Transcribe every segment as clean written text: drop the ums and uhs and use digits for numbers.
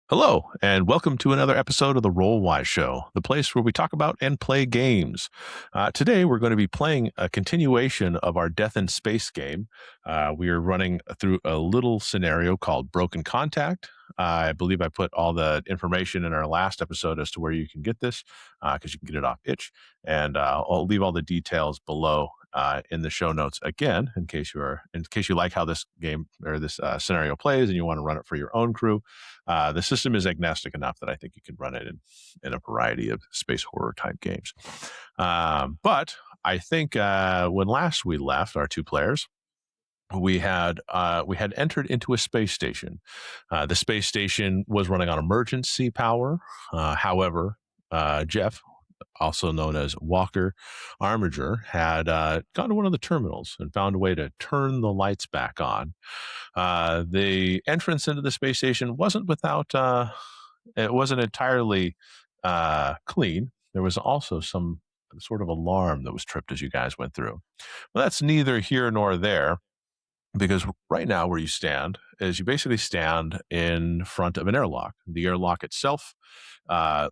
Hello, and welcome to another episode of the Roll-Wise Show, the place where we talk about and play games. Today, we're going to be playing a continuation of our Death in Space game. We are running through a little scenario called Broken Contact. I believe I put all the information in our last episode as to where you can get this, because you can get it off itch. And I'll leave all the details below in the show notes again, in case you like how this game or this scenario plays and you want to run it for your own crew. The system is agnostic enough that I think you can run it in a variety of space horror type games. But I think when last we left, our two players, we had entered into a space station. The space station was running on emergency power. However, Jeff, also known as Walker Armiger, had gone to one of the terminals and found a way to turn the lights back on. The entrance into the space station wasn't it wasn't entirely clean. There was also some sort of alarm that was tripped as you guys went through. Well, that's neither here nor there, because right now where you stand is you basically stand in front of an airlock. The airlock itself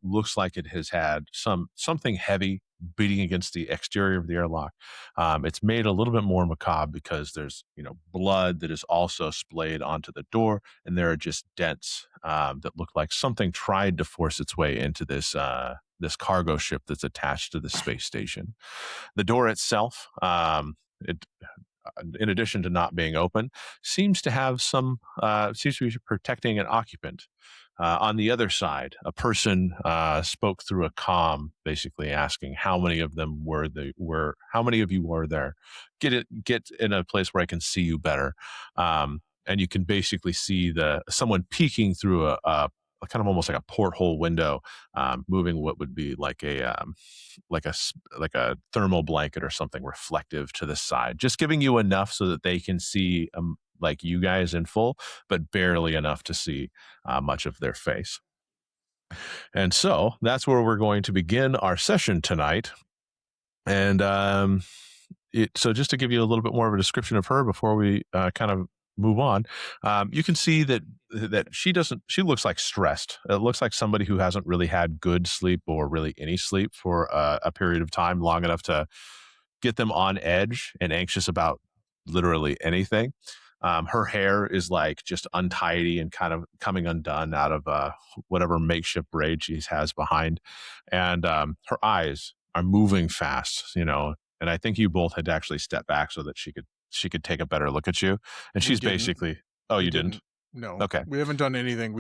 looks like it has had something heavy beating against the exterior of the airlock. It's made a little bit more macabre because there's blood that is also splayed onto the door, and there are just dents that look like something tried to force its way into this cargo ship that's attached to the space station. The door itself, in addition to not being open, seems to be protecting an occupant. On the other side, a person spoke through a comm, basically asking how many of you were there. Get in a place where I can see you better. And you can basically see someone peeking through a kind of almost like a porthole window, moving what would be like a thermal blanket or something reflective to the side, just giving you enough so that they can see like you guys in full, but barely enough to see much of their face. And so that's where we're going to begin our session tonight. And so just to give you a little bit more of a description of her before we kind of move on, you can see that she looks like stressed. It looks like somebody who hasn't really had good sleep or really any sleep for a period of time long enough to get them on edge and anxious about literally anything. Her hair is like just untidy and kind of coming undone out of whatever makeshift braid she has behind, and her eyes are moving fast, and I think you both had to actually step back so that she could take a better look at you. And she's basically, oh, you didn't? No. Okay. We haven't done anything.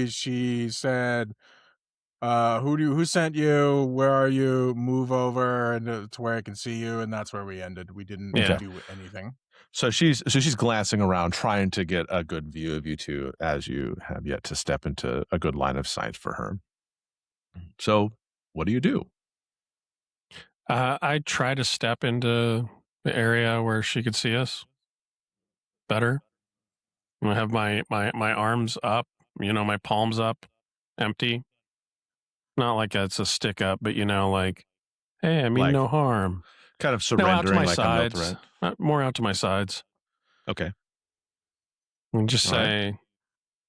She said, who sent you? Where are you? Move over and to where I can see you. And that's where we ended. We didn't do anything. So she's glancing around, trying to get a good view of you two, as you have yet to step into a good line of sight for her. So what do you do? I try to step into the area where she could see us better. I have my arms up, my palms up, empty. Not like it's a stick up, but like, hey, I mean no harm. Kind of surrendering, out to my like sides, a no threat. More out to my sides. Okay. And just say,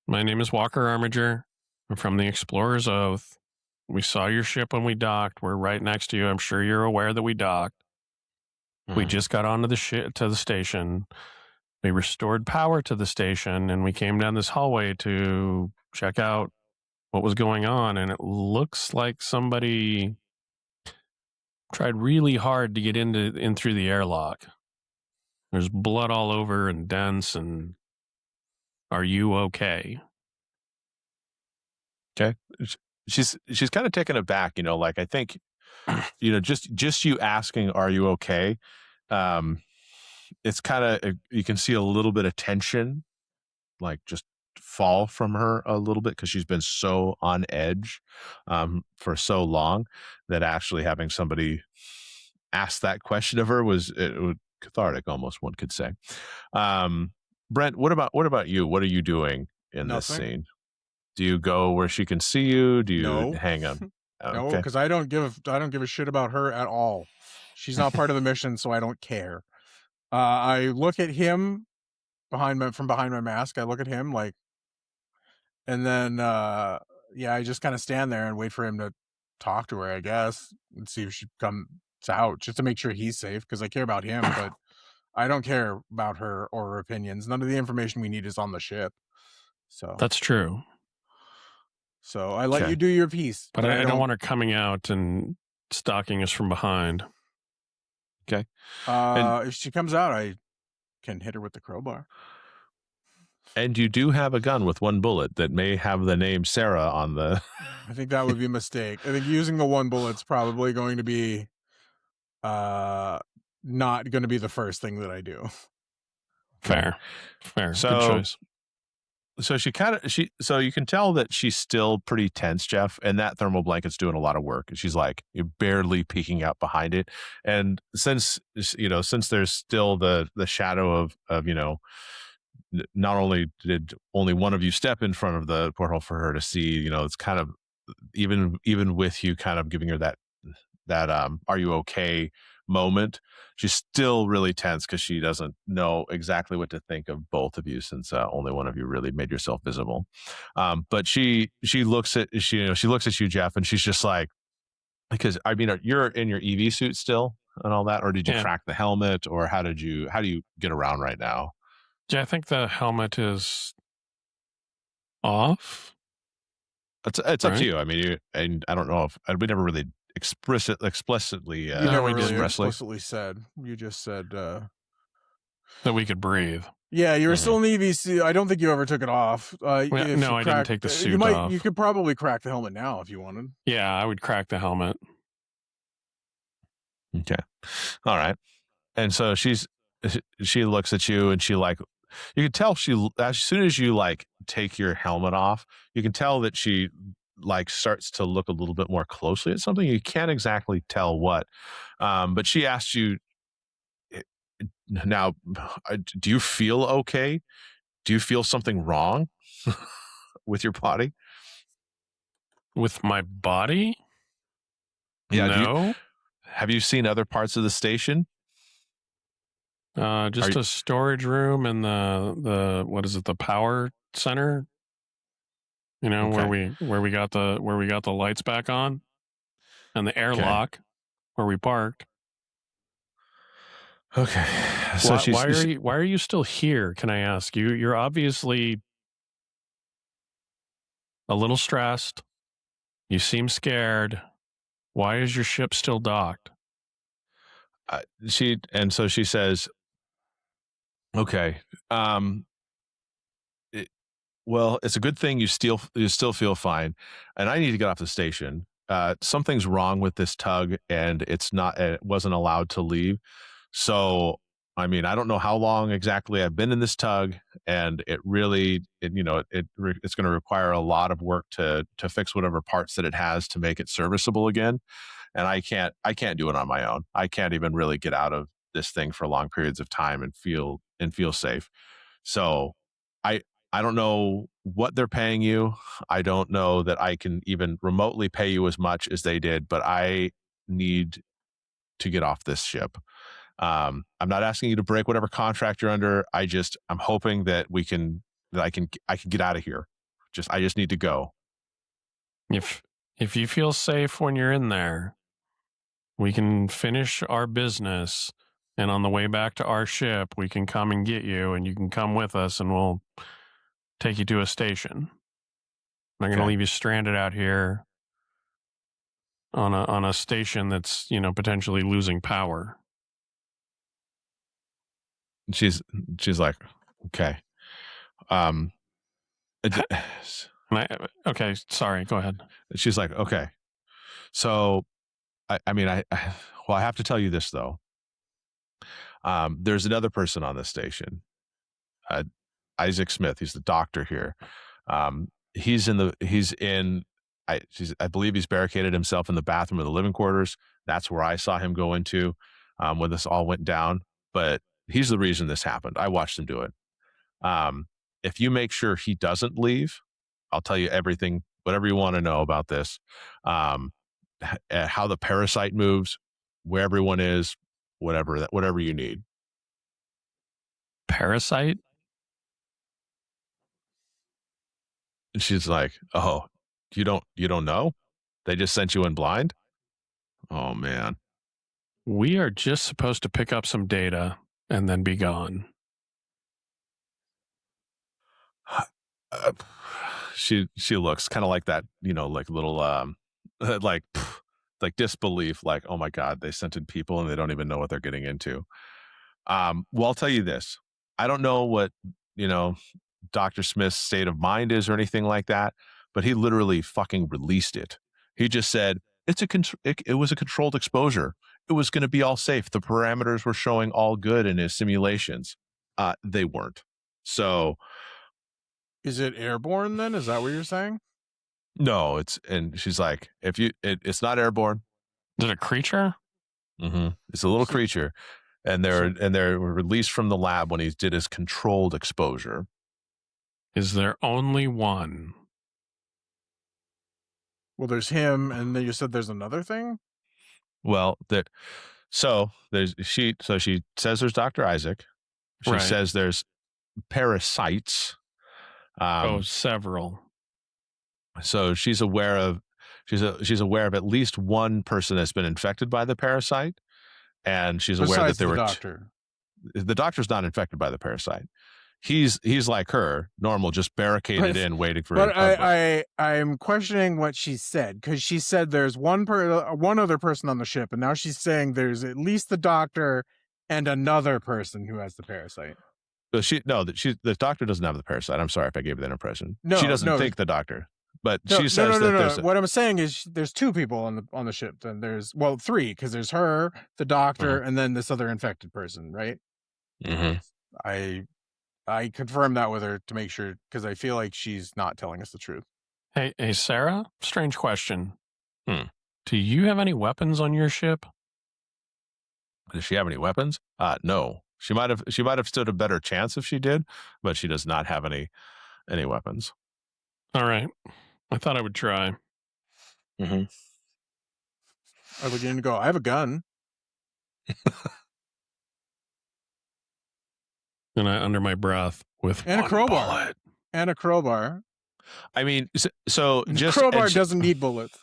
my name is Walker Armiger. I'm from the Explorer's Oath. We saw your ship when we docked. We're right next to you. I'm sure you're aware that we docked. We just got onto to the station. We restored power to the station, and we came down this hallway to check out what was going on. And it looks like somebody tried really hard to get in through the airlock. There's blood all over and dents. And are you okay? Okay. She's kind of taken aback, like I think, just you asking, are you okay? It's kind of, you can see a little bit of tension, like just fall from her a little bit, because she's been so on edge for so long that actually having somebody ask that question of her was cathartic, almost, one could say. Brent, what about you? What are you doing in this scene? Do you go where she can see you? Do you hang on? No, because I don't give a shit about her at all. She's not part of the mission, so I don't care. I look at him from behind my mask. I look at him like, And then, I just kind of stand there and wait for him to talk to her, I guess, and see if she comes out, just to make sure he's safe, because I care about him, but I don't care about her or her opinions. None of the information we need is on the ship. So that's true. So I let you do your piece, but I don't want her coming out and stalking us from behind. Okay. If she comes out, I can hit her with the crowbar. And you do have a gun with one bullet that may have the name Sarah on the... I think that would be a mistake. I think using the one bullet's probably going to be not going to be the first thing that I do. Fair. So, good choice. So so you can tell that she's still pretty tense, Jeff, and that thermal blanket's doing a lot of work. She's like barely peeking out behind it. And since there's still the shadow of not only did only one of you step in front of the porthole for her to see, it's kind of even with you kind of giving her that are you okay moment, she's still really tense because she doesn't know exactly what to think of both of you, since only one of you really made yourself visible. But she looks at you, Jeff, and she's just like, because I mean, you're in your EV suit still and all that, or did you crack the helmet, or how do you get around right now? Yeah, I think the helmet is off. It's right? Up to you. I mean, and I don't know if we never really explicitly. You never really explicitly said. You just said that we could breathe. Yeah, you were still in the EVC. I don't think you ever took it off. I didn't take the suit off. You could probably crack the helmet now if you wanted. Yeah, I would crack the helmet. Okay, all right. And so she looks at you, and she like, you can tell as soon as you like take your helmet off, you can tell that she like starts to look a little bit more closely at something. You can't exactly tell what, but she asks you, now, do you feel okay? Do you feel something wrong with your body? With my body? Yeah. No. Have you seen other parts of the station? Just a storage room and the what is it? The power center. Okay. where we got the lights back on, and the airlock where we parked. Okay. So why are you still here? Can I ask you? You're obviously a little stressed. You seem scared. Why is your ship still docked? So she says, okay, well, it's a good thing you still feel fine, and I need to get off the station. Something's wrong with this tug, and it wasn't allowed to leave. So, I mean, I don't know how long exactly I've been in this tug, and it's going to require a lot of work to fix whatever parts that it has to make it serviceable again. And I can't do it on my own. I can't even really get out of this thing for long periods of time and feel safe. So I don't know what they're paying you. I don't know that I can even remotely pay you as much as they did, but I need to get off this ship. I'm not asking you to break whatever contract you're under. I'm hoping that I can get out of here. I just need to go. If you feel safe when you're in there, we can finish our business, and on the way back to our ship, we can come and get you, and you can come with us, and we'll take you to a station. I'm not going to leave you stranded out here on a station that's, potentially losing power. She's like, okay. Okay, sorry, go ahead. She's like, okay. So, I have to tell you this though. There's another person on this station, Isaac Smith. He's the doctor here. I believe he's barricaded himself in the bathroom of the living quarters. That's where I saw him go into when this all went down. But he's the reason this happened. I watched him do it. If you make sure he doesn't leave, I'll tell you everything, whatever you want to know about this. How the parasite moves, where everyone is, whatever you need. Parasite? And she's like, "Oh, you don't know? They just sent you in blind?" Oh man. We are just supposed to pick up some data and then be gone. She looks kind of like that, like little like disbelief, like, oh my god, they sent in people and they don't even know what they're getting into. Well, I'll tell you this. I don't know what, Dr. Smith's state of mind is or anything like that, but he literally fucking released it. He just said it was a controlled exposure. It was going to be all safe. The parameters were showing all good in his simulations. They weren't. So is it airborne then? Is that what you're saying? No, and she's like, it's not airborne. Is it a creature? Mm-hmm. It's a little creature, and they're released from the lab when he did his controlled exposure. Is there only one? Well, there's him, and then you said there's another thing. Well, she says there's Dr. Isaac. She says there's parasites. Several. So she's aware of at least one person that's been infected by the parasite, and she's aware that there were doctor. The doctor's not infected by the parasite. He's like her, normal, just barricaded in, waiting for. But I'm questioning what she said, because she said there's one other person on the ship, and now she's saying there's at least the doctor and another person who has the parasite. The doctor doesn't have the parasite. I'm sorry if I gave you that impression. No, she doesn't think the doctor, but she says that. What I'm saying is there's two people on the ship. Then there's three, because there's her, the doctor, and then this other infected person, right? Mm-hmm. I confirmed that with her to make sure, because I feel like she's not telling us the truth. Hey, Sarah, strange question. Do you have any weapons on your ship? Does she have any weapons? No. She might have stood a better chance if she did, but she does not have any weapons. All right. I thought I would try. Mm-hmm. I was going to go, I have a gun. And I, under my breath, with and one a crowbar. Bullet. And a crowbar. I mean, so just crowbar doesn't need bullets.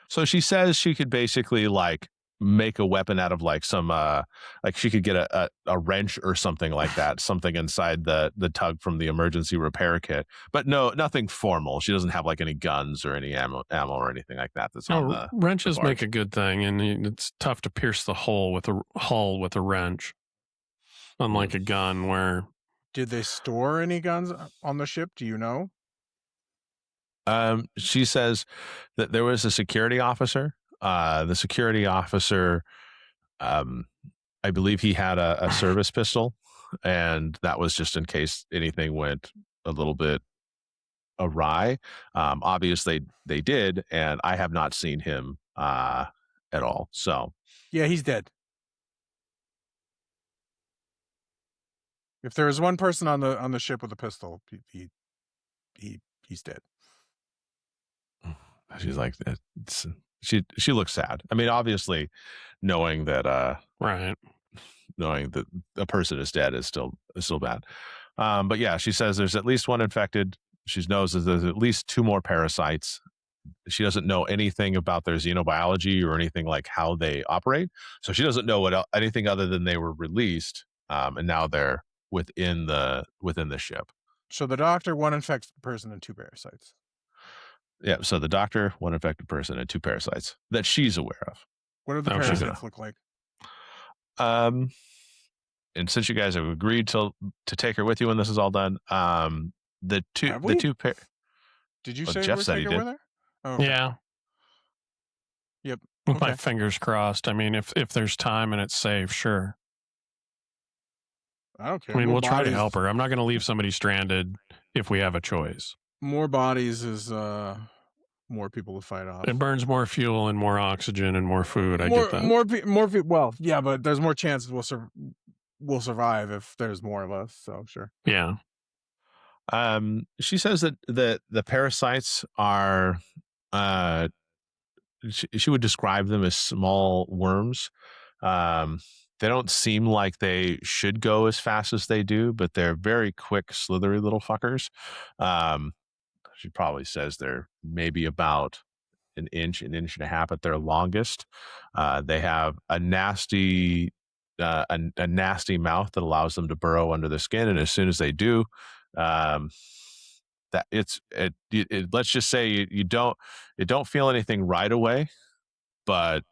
So she says she could basically like make a weapon out of like some like she could get a wrench or something like that, something inside the tug from the emergency repair kit. But no, nothing formal. She doesn't have like any guns or any ammo or anything like that. That's on the wrenches make a good thing, and it's tough to pierce the hull with a wrench. Unlike a gun where... Did they store any guns on the ship? Do you know? She says that there was a security officer. The security officer, I believe he had a service pistol, and that was just in case anything went a little bit awry. Obviously, they did, and I have not seen him at all. So yeah, he's dead. If there is one person on the ship with a pistol, he's dead. She's like, she looks sad. I mean, obviously, knowing that knowing that a person is dead is still bad. But yeah, she says there's at least one infected. She knows that there's at least two more parasites. She doesn't know anything about their xenobiology or anything like how they operate. So she doesn't know anything other than they were released, and now they're within the ship. So the doctor, one infected person, and two parasites. Yeah, so the doctor, one infected person, and two parasites that she's aware of. What do the parasites look like? And since you guys have agreed to take her with you when this is all done, the two Did you say Jeff said he did. With her? Oh, okay. Yeah. Yep. With my fingers crossed. I mean, if there's time and it's safe, sure. I don't care. I mean, we'll try to help her. I'm not going to leave somebody stranded if we have a choice. More bodies is more people to fight off. It burns more fuel and more oxygen and more food. I get that. More people. Well, yeah, but there's more chances we'll survive if there's more of us. So sure. Yeah. She says that the parasites are, she would describe them as small worms. They don't seem like they should go as fast as they do, but they're very quick, slithery little fuckers. she probably says they're maybe about an inch and a half at their longest. They have a nasty nasty mouth that allows them to burrow under the skin, and as soon as they do, that let's just say you don't feel anything right away, but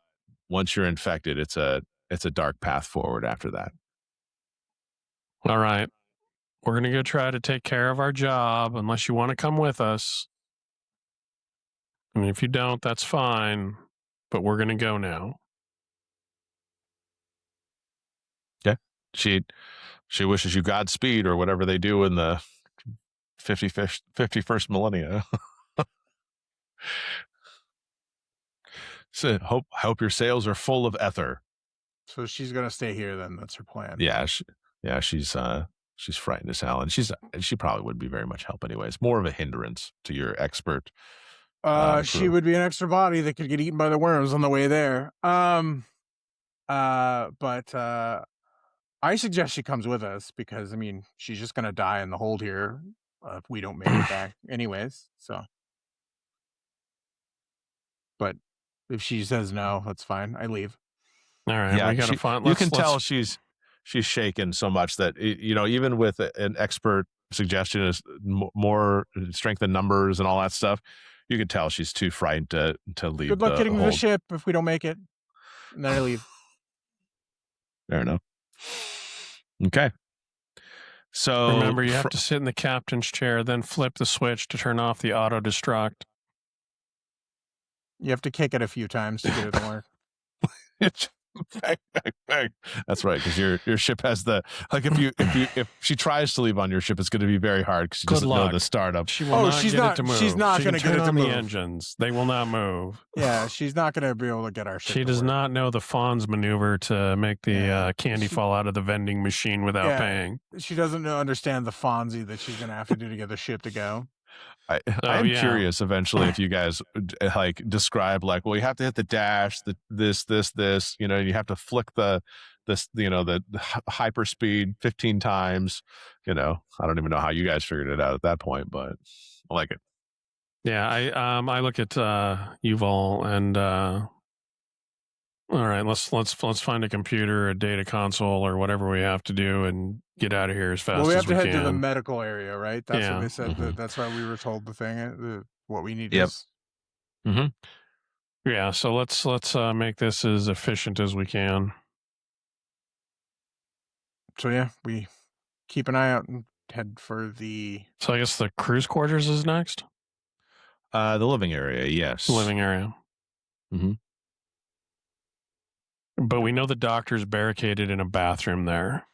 once you're infected, it's a dark path forward after that. All right. We're going to go try to take care of our job unless you want to come with us. And if you don't, that's fine. But we're going to go now. Okay. She wishes you Godspeed or whatever they do in the 51st millennia. So hope your sails are full of ether. So she's going to stay here then. That's her plan. Yeah. She's frightened as hell, and she probably wouldn't be very much help anyways. More of a hindrance to your expert. She would be an extra body that could get eaten by the worms on the way there. But I suggest she comes with us because I mean she's just gonna die in the hold here if we don't make it back anyways. So, but if she says no, that's fine. I leave. All right, yeah, we gotta find. You can tell she's shaken so much that even with an expert suggestion is more strength in numbers and all that stuff, you can tell she's too frightened to leave. Good luck getting to the ship if we don't make it, and then I leave. Fair enough. Okay. So remember, you have to sit in the captain's chair, then flip the switch to turn off the auto destruct. You have to kick it a few times to get it to work. Bang, bang, bang. That's right, because your ship has the if she tries to leave on your ship, it's going to be very hard because she doesn't know the startup. She will not she's get not. it to move. She's not going to get it to move. The engines, they will not move. Yeah, she's not going to be able to get our ship. She does not know the Fonz maneuver to make the candy fall out of the vending machine without paying. She doesn't understand the Fonzie that she's going to have to do to get the ship to go. I'm curious eventually if you guys describe well, you have to hit the dash, this, you have to flick the hyperspeed 15 times. I don't even know how you guys figured it out at that point, but I like it. Yeah, I look at Uval and all right, let's find a computer, a data console, or whatever we have to do, and get out of here as fast as we can. Well, we have to head to the medical area, right? That's what they said. Mm-hmm. That's why we were told the thing. What we need is. Mm-hmm. Yeah. So let's make this as efficient as we can. So yeah, we keep an eye out and head for the. So I guess the cruise quarters is next. The living area, yes. The living area. Mm-hmm. But we know the doctor's barricaded in a bathroom there.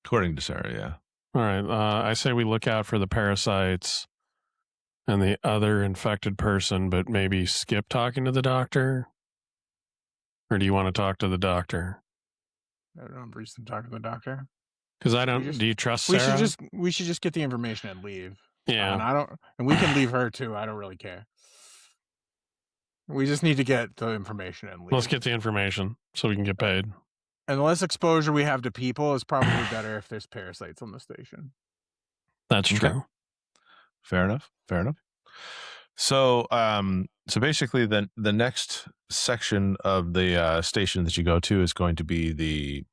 According to Sarah, yeah. All right. I say we look out for the parasites and the other infected person, but maybe skip talking to the doctor? Or do you want to talk to the doctor? I don't know, reason to talk to the doctor. Because do you trust Sarah? We should just get the information and leave. Yeah. And we can leave her too. I don't really care. We just need to get the information and leave. Let's get the information so we can get paid. And the less exposure we have to people is probably better if there's parasites on the station. That's true. Fair enough. So, basically, the next section of the station that you go to is going to be the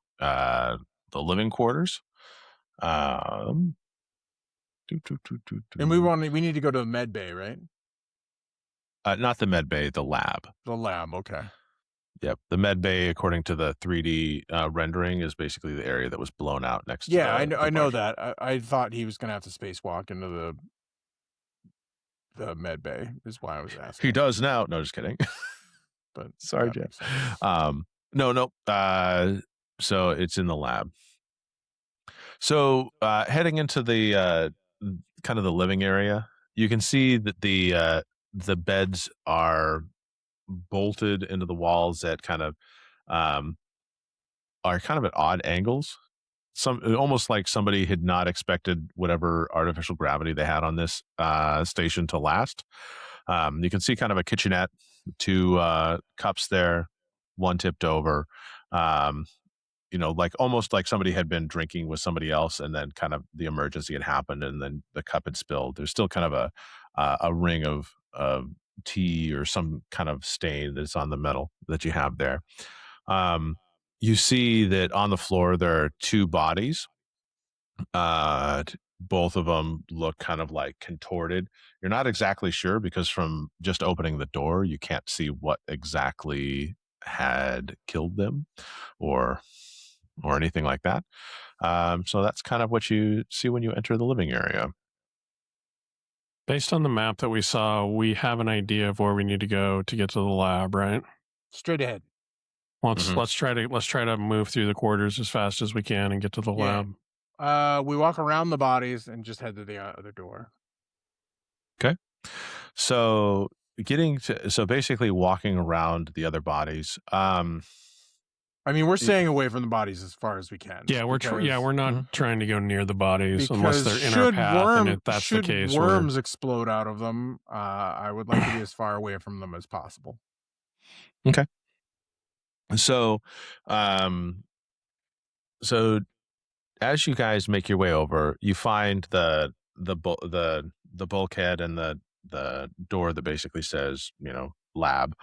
living quarters. And we need to go to the med bay, right? Not the med bay, the lab. The lab, okay. Yep. The med bay, according to the 3D rendering, is basically the area that was blown out next to I know that. I thought he was going to have to spacewalk into the med bay, is why I was asking. He does now. No, just kidding. But sorry, Jeff. No. So it's in the lab. So heading into the kind of the living area, you can see that the beds are bolted into the walls at kind of are kind of at odd angles. Almost like somebody had not expected whatever artificial gravity they had on this station to last. You can see kind of a kitchenette, 2 cups there, one tipped over. like almost like somebody had been drinking with somebody else, and then kind of the emergency had happened, and then the cup had spilled. There's still kind of a ring of tea or some kind of stain that's on the metal that you have there. You see that on the floor there are two bodies. Both of them look kind of like contorted. You're not exactly sure because from just opening the door, you can't see what exactly had killed them or anything like that. So that's kind of what you see when you enter the living area. Based on the map that we saw, we have an idea of where we need to go to get to the lab, right? Straight ahead. Let's try to move through the quarters as fast as we can and get to the lab. We walk around the bodies and just head to the other door. Okay. So basically walking around the other bodies. I mean, we're staying away from the bodies as far as we can. Yeah, we're not trying to go near the bodies unless they're in our path. And if that's the case, should worms explode out of them, I would like to be as far away from them as possible. Okay. So, as you guys make your way over, you find the bulkhead and the door that basically says, lab,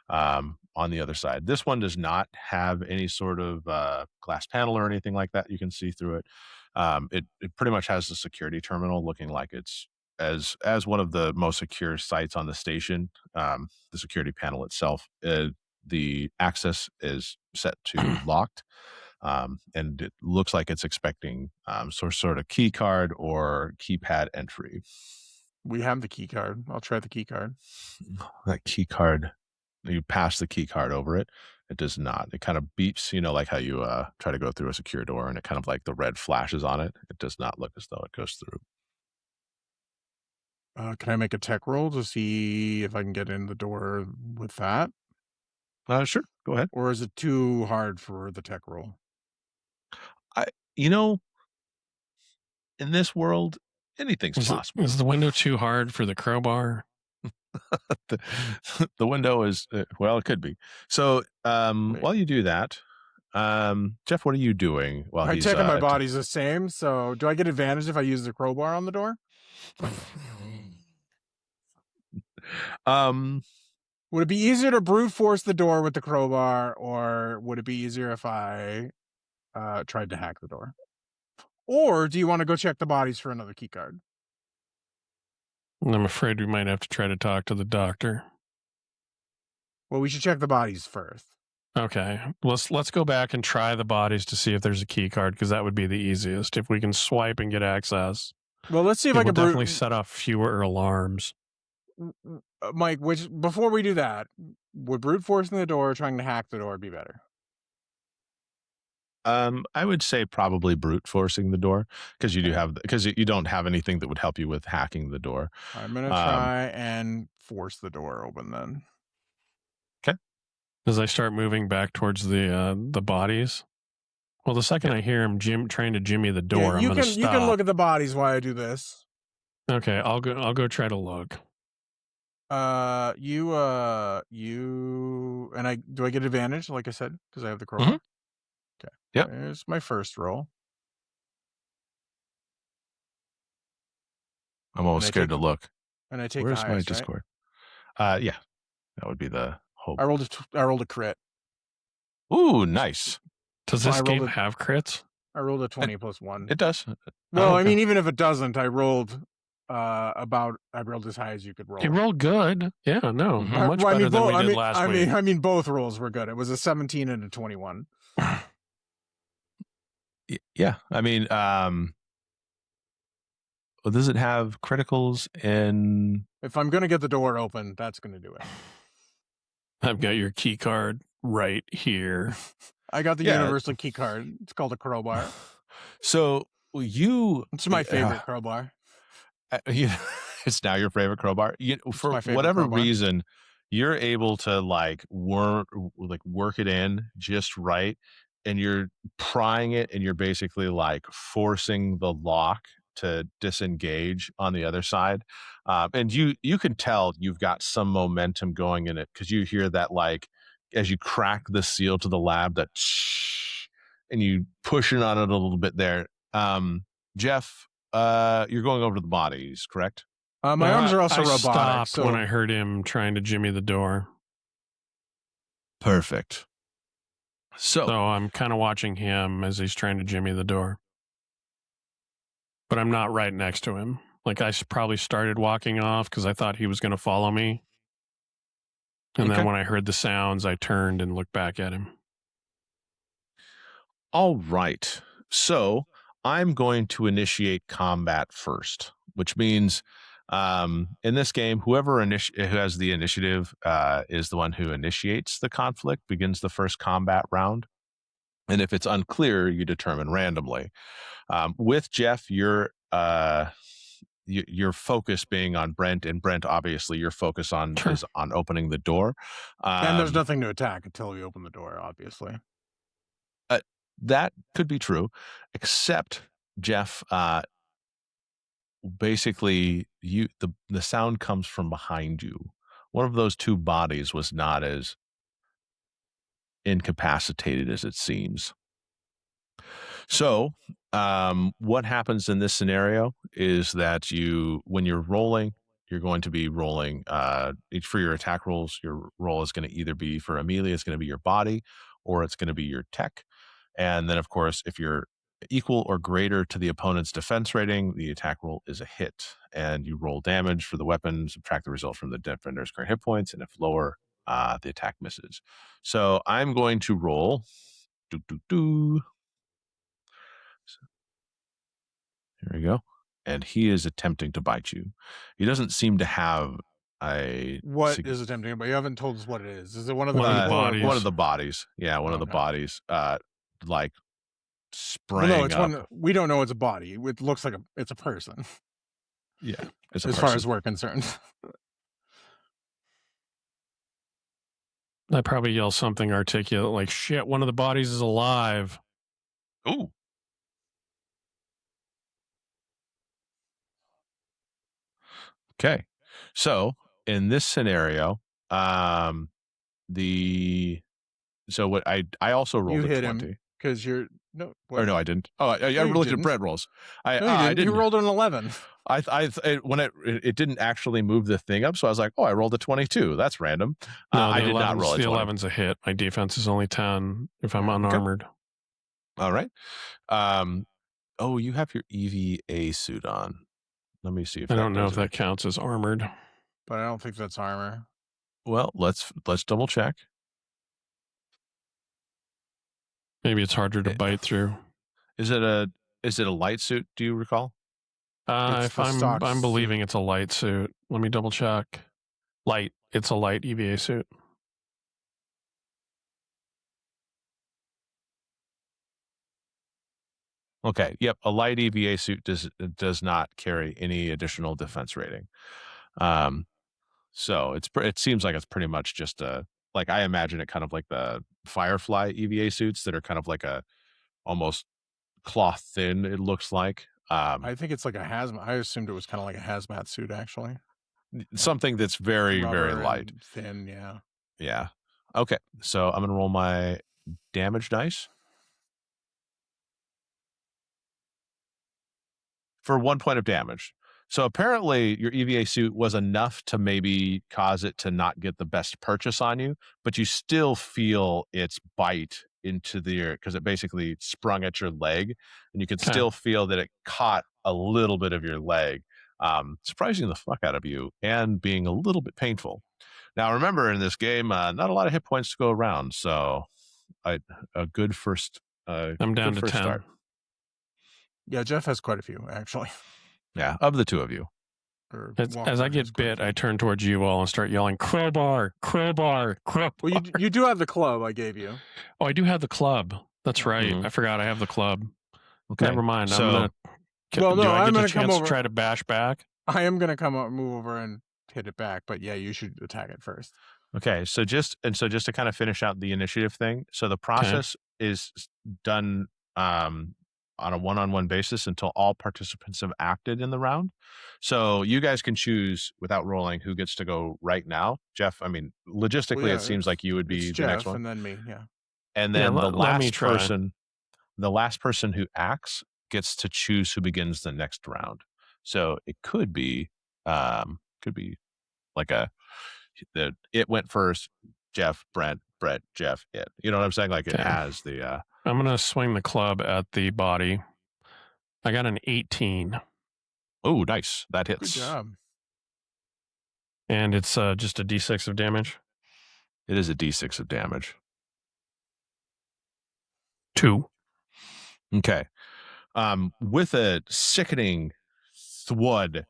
on the other side. This one does not have any sort of glass panel or anything like that. You can see through it. It pretty much has the security terminal looking like it's as one of the most secure sites on the station. The security panel itself, the access is set to locked. And it looks like it's expecting sort of key card or keypad entry. We have the key card. I'll try the key card. That key card, you pass the key card over it. It does not. It kind of beeps, like how you try to go through a secure door and it kind of like the red flashes on it. It does not look as though it goes through. Can I make a tech roll to see if I can get in the door with that? Sure. Go ahead. Or is it too hard for the tech roll? In this world, anything's possible. Is the window too hard for the crowbar? The window is, it could be. So while you do that, Jeff, what are you doing while my tech on my body's the same, so do I get advantage if I use the crowbar on the door? Would it be easier to brute force the door with the crowbar, or would it be easier if I tried to hack the door? Or do you want to go check the bodies for another key card? I'm afraid we might have to try to talk to the doctor. Well, we should check the bodies first. Okay, let's go back and try the bodies to see if there's a key card, because that would be the easiest if we can swipe and get access. Well, let's see if I can definitely set off fewer alarms. Mike, before we do that, would brute forcing the door, trying to hack the door, be better? I would say probably brute forcing the door because you don't have anything that would help you with hacking the door. I'm gonna try and force the door open then. Okay. As I start moving back towards the bodies. Well, the second I hear him trying to jimmy the door, I'm gonna stop. You can look at the bodies while I do this. Okay, I'll go try to look. You and do I get advantage? Like I said, because I have the crowbar. Mm-hmm. Okay. Yep. There's my first roll. I'm almost scared to look. And I take. Where's the highest, my Discord? Right? Yeah, that would be the hope. I rolled a crit. Ooh, nice. Does this game have crits? I rolled a 20 plus 1. It does. Well, I mean, even if it doesn't, I rolled as high as you could roll. You rolled good. Yeah, no. Mm-hmm. Much better than we did last week. I mean, both rolls were good. It was a 17 and a 21. Yeah. I mean, does it have criticals in? If I'm going to get the door open, that's going to do it. I've got your key card right here. I got the universal key card. It's called a crowbar. So it's my favorite crowbar. It's now your favorite crowbar. For whatever reason, you're able to work it in just right, and you're prying it, and you're basically like forcing the lock to disengage on the other side. And you can tell you've got some momentum going in it because you hear that, like, as you crack the seal to the lab, that and you pushing on it a little bit there. Jeff, you're going over to the bodies, correct? My arms are also I robotic. Stopped so when I heard him trying to jimmy the door. Perfect. So I'm kind of watching him as he's trying to jimmy the door. But I'm not right next to him. Like, I probably started walking off because I thought he was going to follow me. And then when I heard the sounds, I turned and looked back at him. All right. So I'm going to initiate combat first, which means in this game, whoever who has the initiative is the one who initiates the conflict, begins the first combat round. And if it's unclear, you determine randomly. With Jeff, your focus being on Brent, and Brent, obviously, your focus on is on opening the door. And there's nothing to attack until we open the door, obviously. That could be true, except Jeff. Basically, the sound comes from behind you. One of those two bodies was not as incapacitated as it seems. So, what happens in this scenario is that when you're rolling, you're going to be rolling for your attack rolls. Your roll is going to either be for Amelia, it's going to be your body, or it's going to be your tech. And then, of course, if you're equal or greater to the opponent's defense rating, the attack roll is a hit. And you roll damage for the weapon, subtract the result from the defender's current hit points, and if lower, the attack misses. So I'm going to roll. Here we go. And he is attempting to bite you. He doesn't seem to have What is attempting to bite? You haven't told us what it is. Is it one of the bodies? One of the bodies. Yeah, one of the bodies. Like spraying no, it's up. one. We don't know it's a body. It looks like it's a person. Yeah, as far as we're concerned. I probably yell something articulate like, shit, one of the bodies is alive. Ooh. Okay. So in this scenario, what I also rolled you a hit 20. Him because you're no. What? Or no, I didn't. Oh, I looked at Brent rolls. I didn't. You rolled an 11. When it didn't actually move the thing up, so I was like, oh, I rolled a 22. That's random. No, I did not roll a 20. The 11's a hit. My defense is only 10 if I'm unarmored. All right. Oh, you have your EVA suit on. Let me see if I don't know if that counts as armored. But I don't think that's armor. Well, let's double check. Maybe it's harder to bite through. Is it a light suit? Do you recall? If I'm believing it's a light suit. Let me double check. Light. It's a light EVA suit. Okay. Yep. A light EVA suit does not carry any additional defense rating. So it seems like it's pretty much just like I imagine it kind of like the Firefly EVA suits that are kind of like a almost cloth thin. It looks like. I think it's like a hazmat. I assumed it was kind of like a hazmat suit, actually. Something that's very, very light, thin. Yeah. Yeah. Okay. So I'm gonna roll my damage dice. For 1 point of damage. So apparently your EVA suit was enough to maybe cause it to not get the best purchase on you, but you still feel its bite into because it basically sprung at your leg, and you could still feel that it caught a little bit of your leg, surprising the fuck out of you and being a little bit painful. Now remember, in this game, not a lot of hit points to go around, so a good first. I'm down to 10. Start. Yeah, Jeff has quite a few, actually. Yeah, of the two of you. As I get bit, I turn towards Uval and start yelling, crowbar, crowbar, crowbar. Well, you do have the club I gave you. Oh, I do have the club. That's right. Mm-hmm. I forgot I have the club. Okay. Never mind. So, I'm going to come over. Try to bash back? I am going to move over and hit it back, but yeah, you should attack it first. Okay, so just to kind of finish out the initiative thing. So the process is done on a one-on-one basis until all participants have acted in the round. So you guys can choose without rolling who gets to go right now. Jeff, I mean, logistically, it seems like you would be the Jeff, next one. And then me, yeah. And then the last person, the last person who acts gets to choose who begins the next round. So it could be like it went first, Jeff, Brent, Jeff, it. You know what I'm saying? Like it has the. I'm gonna swing the club at the body. I got an 18. Oh, nice! That hits. Good job. And it's just a D6 of damage. It is a D6 of damage. 2. Okay. With a sickening thwud,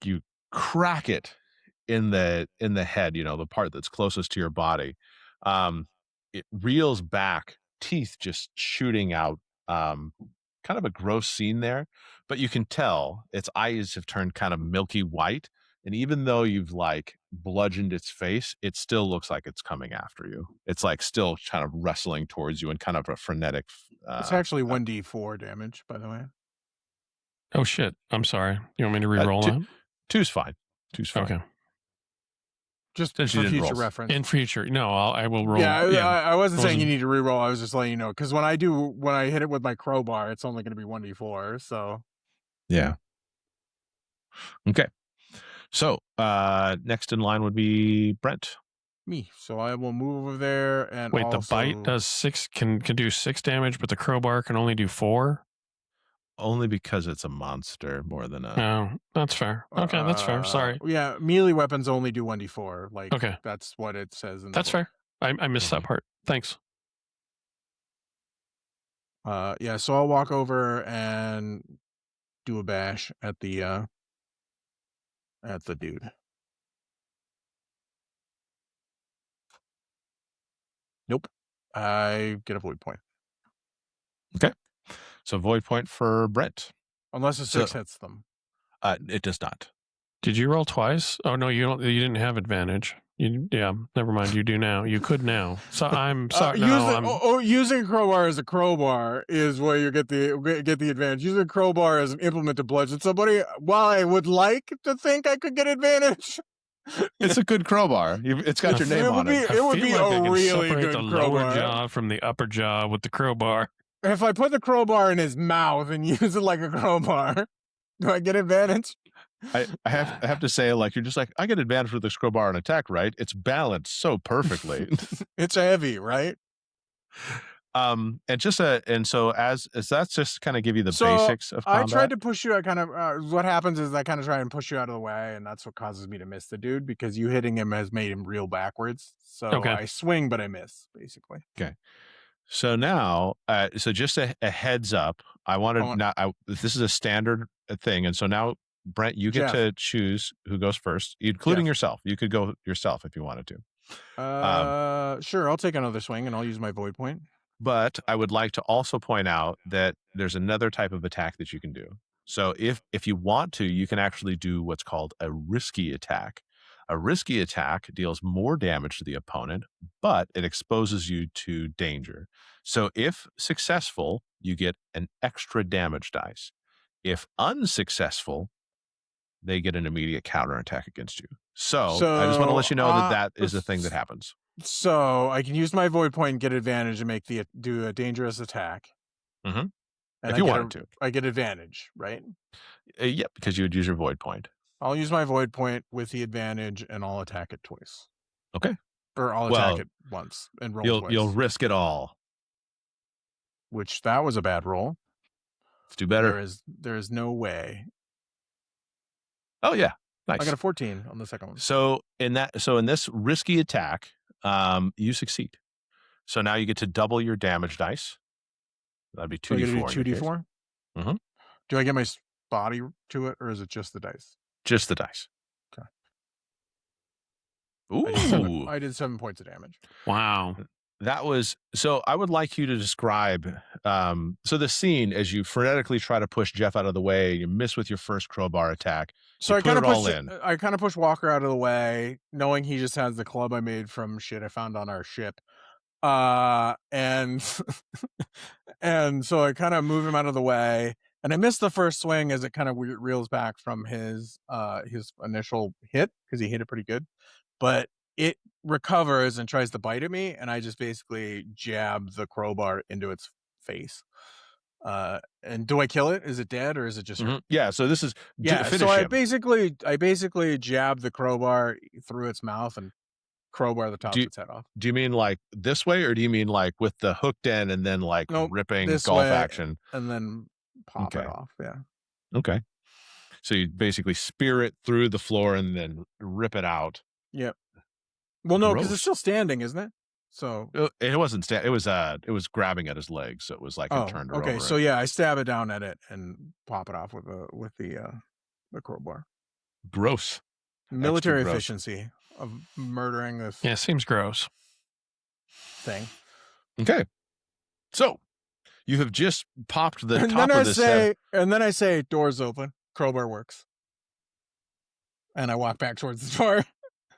you crack it in the head, the part that's closest to your body. It reels back, teeth just shooting out. Kind of a gross scene there, but you can tell its eyes have turned kind of milky white, and even though you've like bludgeoned its face, it still looks like it's coming after you. It's like still kind of wrestling towards you in kind of a frenetic. It's actually 1d4 damage, by the way. Oh shit! I'm sorry. You want me to re-roll that? 2's fine. 2's fine. Okay. Just for future reference. In future, no, I will roll. Yeah, I wasn't saying you need to re-roll. I was just letting you know, because when I hit it with my crowbar, it's only going to be 1d4. So yeah. Okay. So next in line would be Brent. Me. So I will move over there and wait. The bite does 6 can do 6 damage, but the crowbar can only do 4. Only because it's a monster more than a. No, that's fair. Okay, that's fair. Sorry. Yeah, melee weapons only do 1d4. Like, okay, that's what it says in the That's book. fair. I missed that part. Thanks. Yeah, so I'll walk over and do a bash at the dude. Nope. I get a void point. Okay. So void point for Brent. Unless a 6 hits them. It does not. Did you roll twice? Oh no, you don't. You didn't have advantage. Yeah, never mind. You do now. You could now. So I'm sorry. Using a crowbar as a crowbar is where you get the advantage. Using a crowbar as an implement to bludgeon somebody, while I would like to think I could get advantage, it's a good crowbar. It's got your name on it. It would be like a really good the crowbar. Lower jaw from the upper jaw with the crowbar. If I put the crowbar in his mouth and use it like a crowbar, do I get advantage? I have to say, like, you're just like, I get advantage with this crowbar and attack, right? It's balanced so perfectly. It's heavy, right? And so as that's just kind of give you the basics of combat. I tried to push you. I kind of what happens is I kind of try and push you out of the way, and that's what causes me to miss the dude, because you hitting him has made him reel backwards. So I swing, but I miss, basically. Okay. So now, so just a heads up. This is a standard thing, and so now, Brent, you get to choose who goes first, including yourself. You could go yourself if you wanted to. Sure. I'll take another swing, and I'll use my void point. But I would like to also point out that there's another type of attack that you can do. So if you want to, you can actually do what's called a risky attack. A risky attack deals more damage to the opponent, but it exposes you to danger. So if successful, you get an extra damage dice. If unsuccessful, they get an immediate counterattack against you. So I just want to let you know that is a thing that happens. So I can use my void point and get advantage and do a dangerous attack. Mm-hmm. And if you wanted to. I get advantage, right? Yep, because you would use your void point. I'll use my void point with the advantage, and I'll attack it twice. Okay. Or I'll attack it once and roll twice. You'll risk it all. Which, that was a bad roll. Let's do better. There is no way. Oh yeah, nice. I got a 14 on the second one. So in this risky attack, you succeed. So now you get to double your damage dice. That'd be 2d4. 2d4. Mm-hmm. Do I get my body to it, or is it just the dice? Just the dice. Okay. Ooh. I did 7 points of damage. Wow. That was so. I would like you to describe so the scene as you frenetically try to push Jeff out of the way. You miss with your first crowbar attack. So I kind of push Walker out of the way, knowing he just has the club I made from shit I found on our ship. And and so I kind of move him out of the way, and I miss the first swing as it kind of reels back from his initial hit, because he hit it pretty good, but it recovers and tries to bite at me, and I just basically jab the crowbar into its face. And do I kill it? Is it dead or is it just hurt? Yeah, so this is finish so I him. basically jab the crowbar through its mouth and crowbar the top of its head off. Do you mean like this way, or do you mean like with the hooked end and then like ripping this golf way, action and then pop it off? Yeah. Okay. So you basically spear it through the floor and then rip it out. Yep. Well, no, because Gross. it's still standing, isn't it? So it wasn't it was grabbing at his legs, so it was like it turned her over. Okay, so yeah, I stab it down at it and pop it off with the crowbar. Gross. Military efficiency of murdering this. Yeah, seems gross. Thing. Okay. So you have just popped the top of this head. And then I say, doors open, crowbar works. And I walk back towards the door.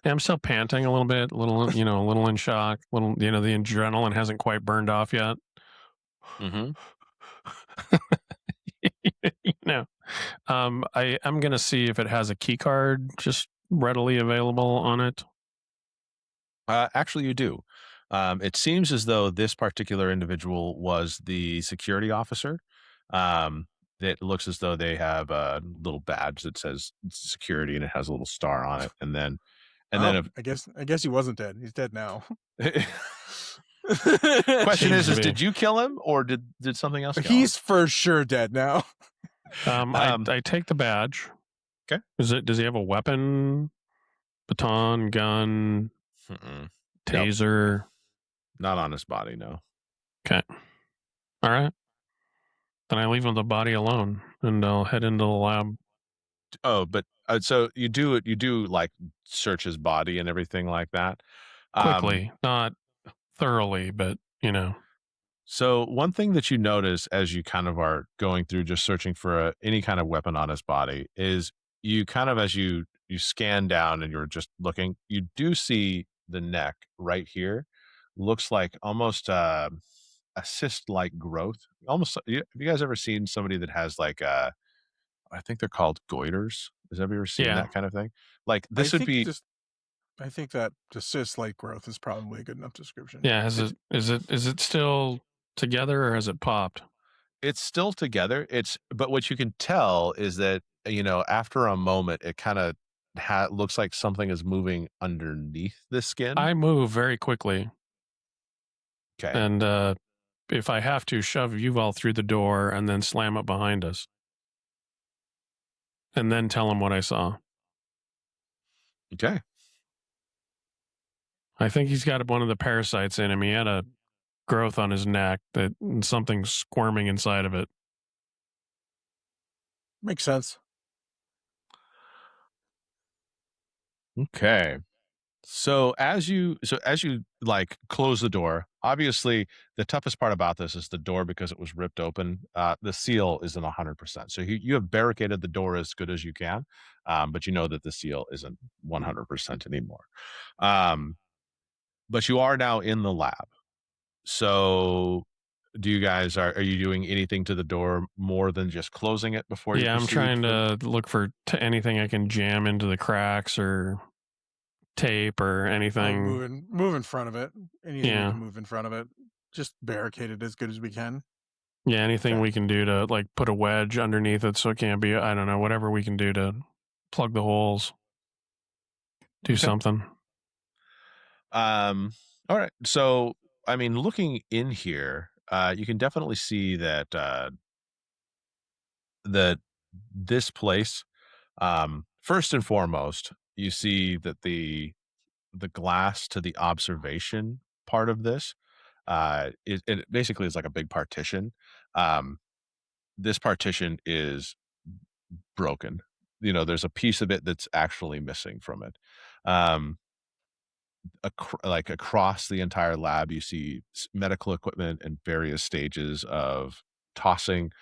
Yeah, I'm still panting a little bit, a little in shock, the adrenaline hasn't quite burned off yet. Mm-hmm. I'm going to see if it has a key card just readily available on it. Actually, you do. It seems as though this particular individual was the security officer. It looks as though they have a little badge that says security and it has a little star on it. And then I guess he wasn't dead. He's dead now. Question is did you kill him or did something else kill him? He's for sure dead now. I take the badge. Okay. Does he have a weapon? Baton, gun, taser? Nope. Not on his body, no. Okay. All right. Then I leave the body alone and I'll head into the lab. Oh, but so you do like search his body and everything like that? Quickly, not thoroughly, but So one thing that you notice as you kind of are going through just searching for any kind of weapon on his body is you kind of, as you scan down and you're just looking, you do see the neck right here. Looks like almost a cyst-like growth. Almost. Have you guys ever seen somebody that has like I think they're called goiters? Have you ever seen that kind of thing? Like this would be. I think that the cyst-like growth is probably a good enough description. Yeah. Is it still together or has it popped? It's still together. But what you can tell is that after a moment, it kind of looks like something is moving underneath the skin. I move very quickly. Okay. And if I have to, shove Uval through the door and then slam it behind us. And then tell him what I saw. Okay. I think he's got one of the parasites in him. He had a growth on his neck and something squirming inside of it. Makes sense. Okay. So as you like close the door, obviously the toughest part about this is the door because it was ripped open. The seal isn't 100%. So you have barricaded the door as good as you can, but you know that the seal isn't 100% anymore. But you are now in the lab. So do you guys are you doing anything to the door more than just closing it before you proceed? I'm trying to look for anything I can jam into the cracks or tape or anything. Move in front of it. Anything we can move in front of it. Just barricade it as good as we can. Yeah, anything we can do to like put a wedge underneath it so it can't be, I don't know, whatever we can do to plug the holes. Do something. All right. So, I mean, looking in here, you can definitely see that this place, first and foremost, you see that the glass to the observation part of this, it basically is like a big partition. This partition is broken. There's a piece of it that's actually missing from it. Like across the entire lab, you see medical equipment in various stages of tossing.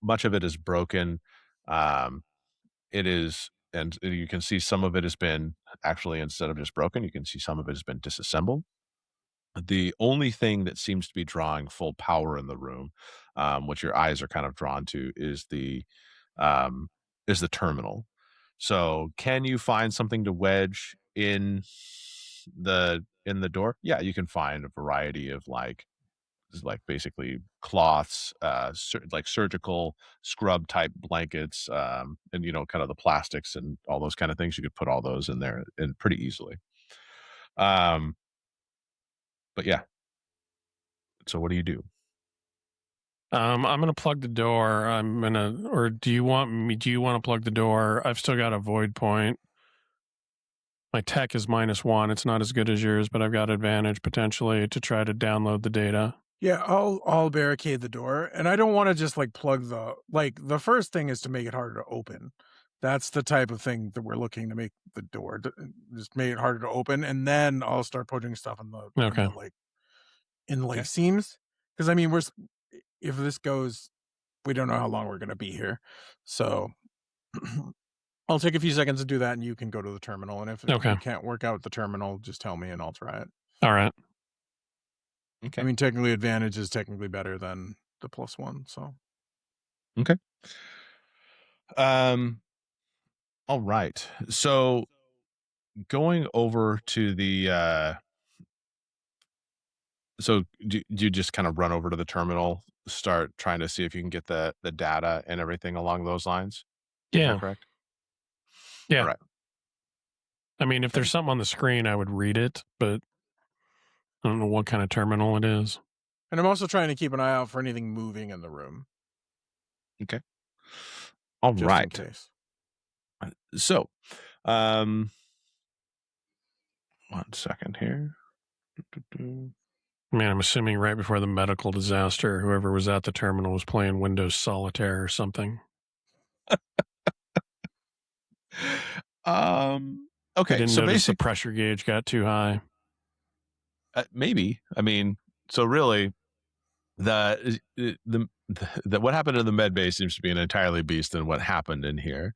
Much of it is broken. It is, and you can see some of it has been actually, instead of just broken, you can see some of it has been disassembled. The only thing that seems to be drawing full power in the room, which your eyes are kind of drawn to, is the terminal. So can you find something to wedge in the door? Yeah, you can find a variety of like like basically cloths, like surgical scrub type blankets, and kind of the plastics and all those kind of things. You could put all those in there and pretty easily. But yeah. So what do you do? I'm gonna plug the door. Or do you want to plug the door? I've still got a void point. My tech is -1. It's not as good as yours, but I've got advantage potentially to try to download the data. Yeah, I'll barricade the door, and I don't want to just like plug the first thing is to make it harder to open. That's the type of thing that we're looking to make the door just make it harder to open, and then I'll start putting stuff in the seams, because I mean if this goes, we don't know how long we're gonna be here, so I'll take a few seconds to do that, and you can go to the terminal, and if you can't work out the terminal, just tell me and I'll try it. All right. Okay. I mean, technically, advantage is technically better than the +1, so. Okay. All right. So going over to the so do you just kind of run over to the terminal, start trying to see if you can get the data and everything along those lines? Yeah. Is that correct? Yeah. All right. I mean, if there's something on the screen, I would read it, but I don't know what kind of terminal it is. And I'm also trying to keep an eye out for anything moving in the room. Okay. All just right. in case. So, 1 second here. Man, I'm assuming right before the medical disaster, whoever was at the terminal was playing Windows Solitaire or something. Okay. Didn't notice the pressure gauge got too high. Maybe. I mean, so really, the what happened in the med bay seems to be an entirely beast than what happened in here.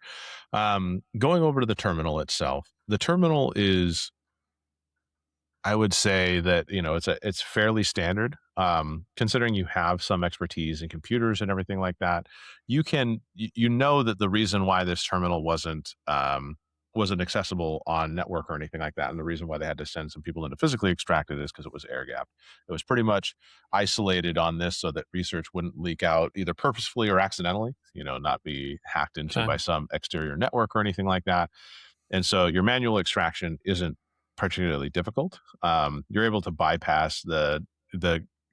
Going over to the terminal itself, the terminal is, I would say that it's fairly standard. Considering you have some expertise in computers and everything like that, you know that the reason why this terminal wasn't accessible on network or anything like that, and the reason why they had to send some people in to physically extract it is because it was air gapped. It was pretty much isolated on this so that research wouldn't leak out either purposefully or accidentally, not be hacked into by some exterior network or anything like that. And so your manual extraction isn't particularly difficult. You're able to bypass the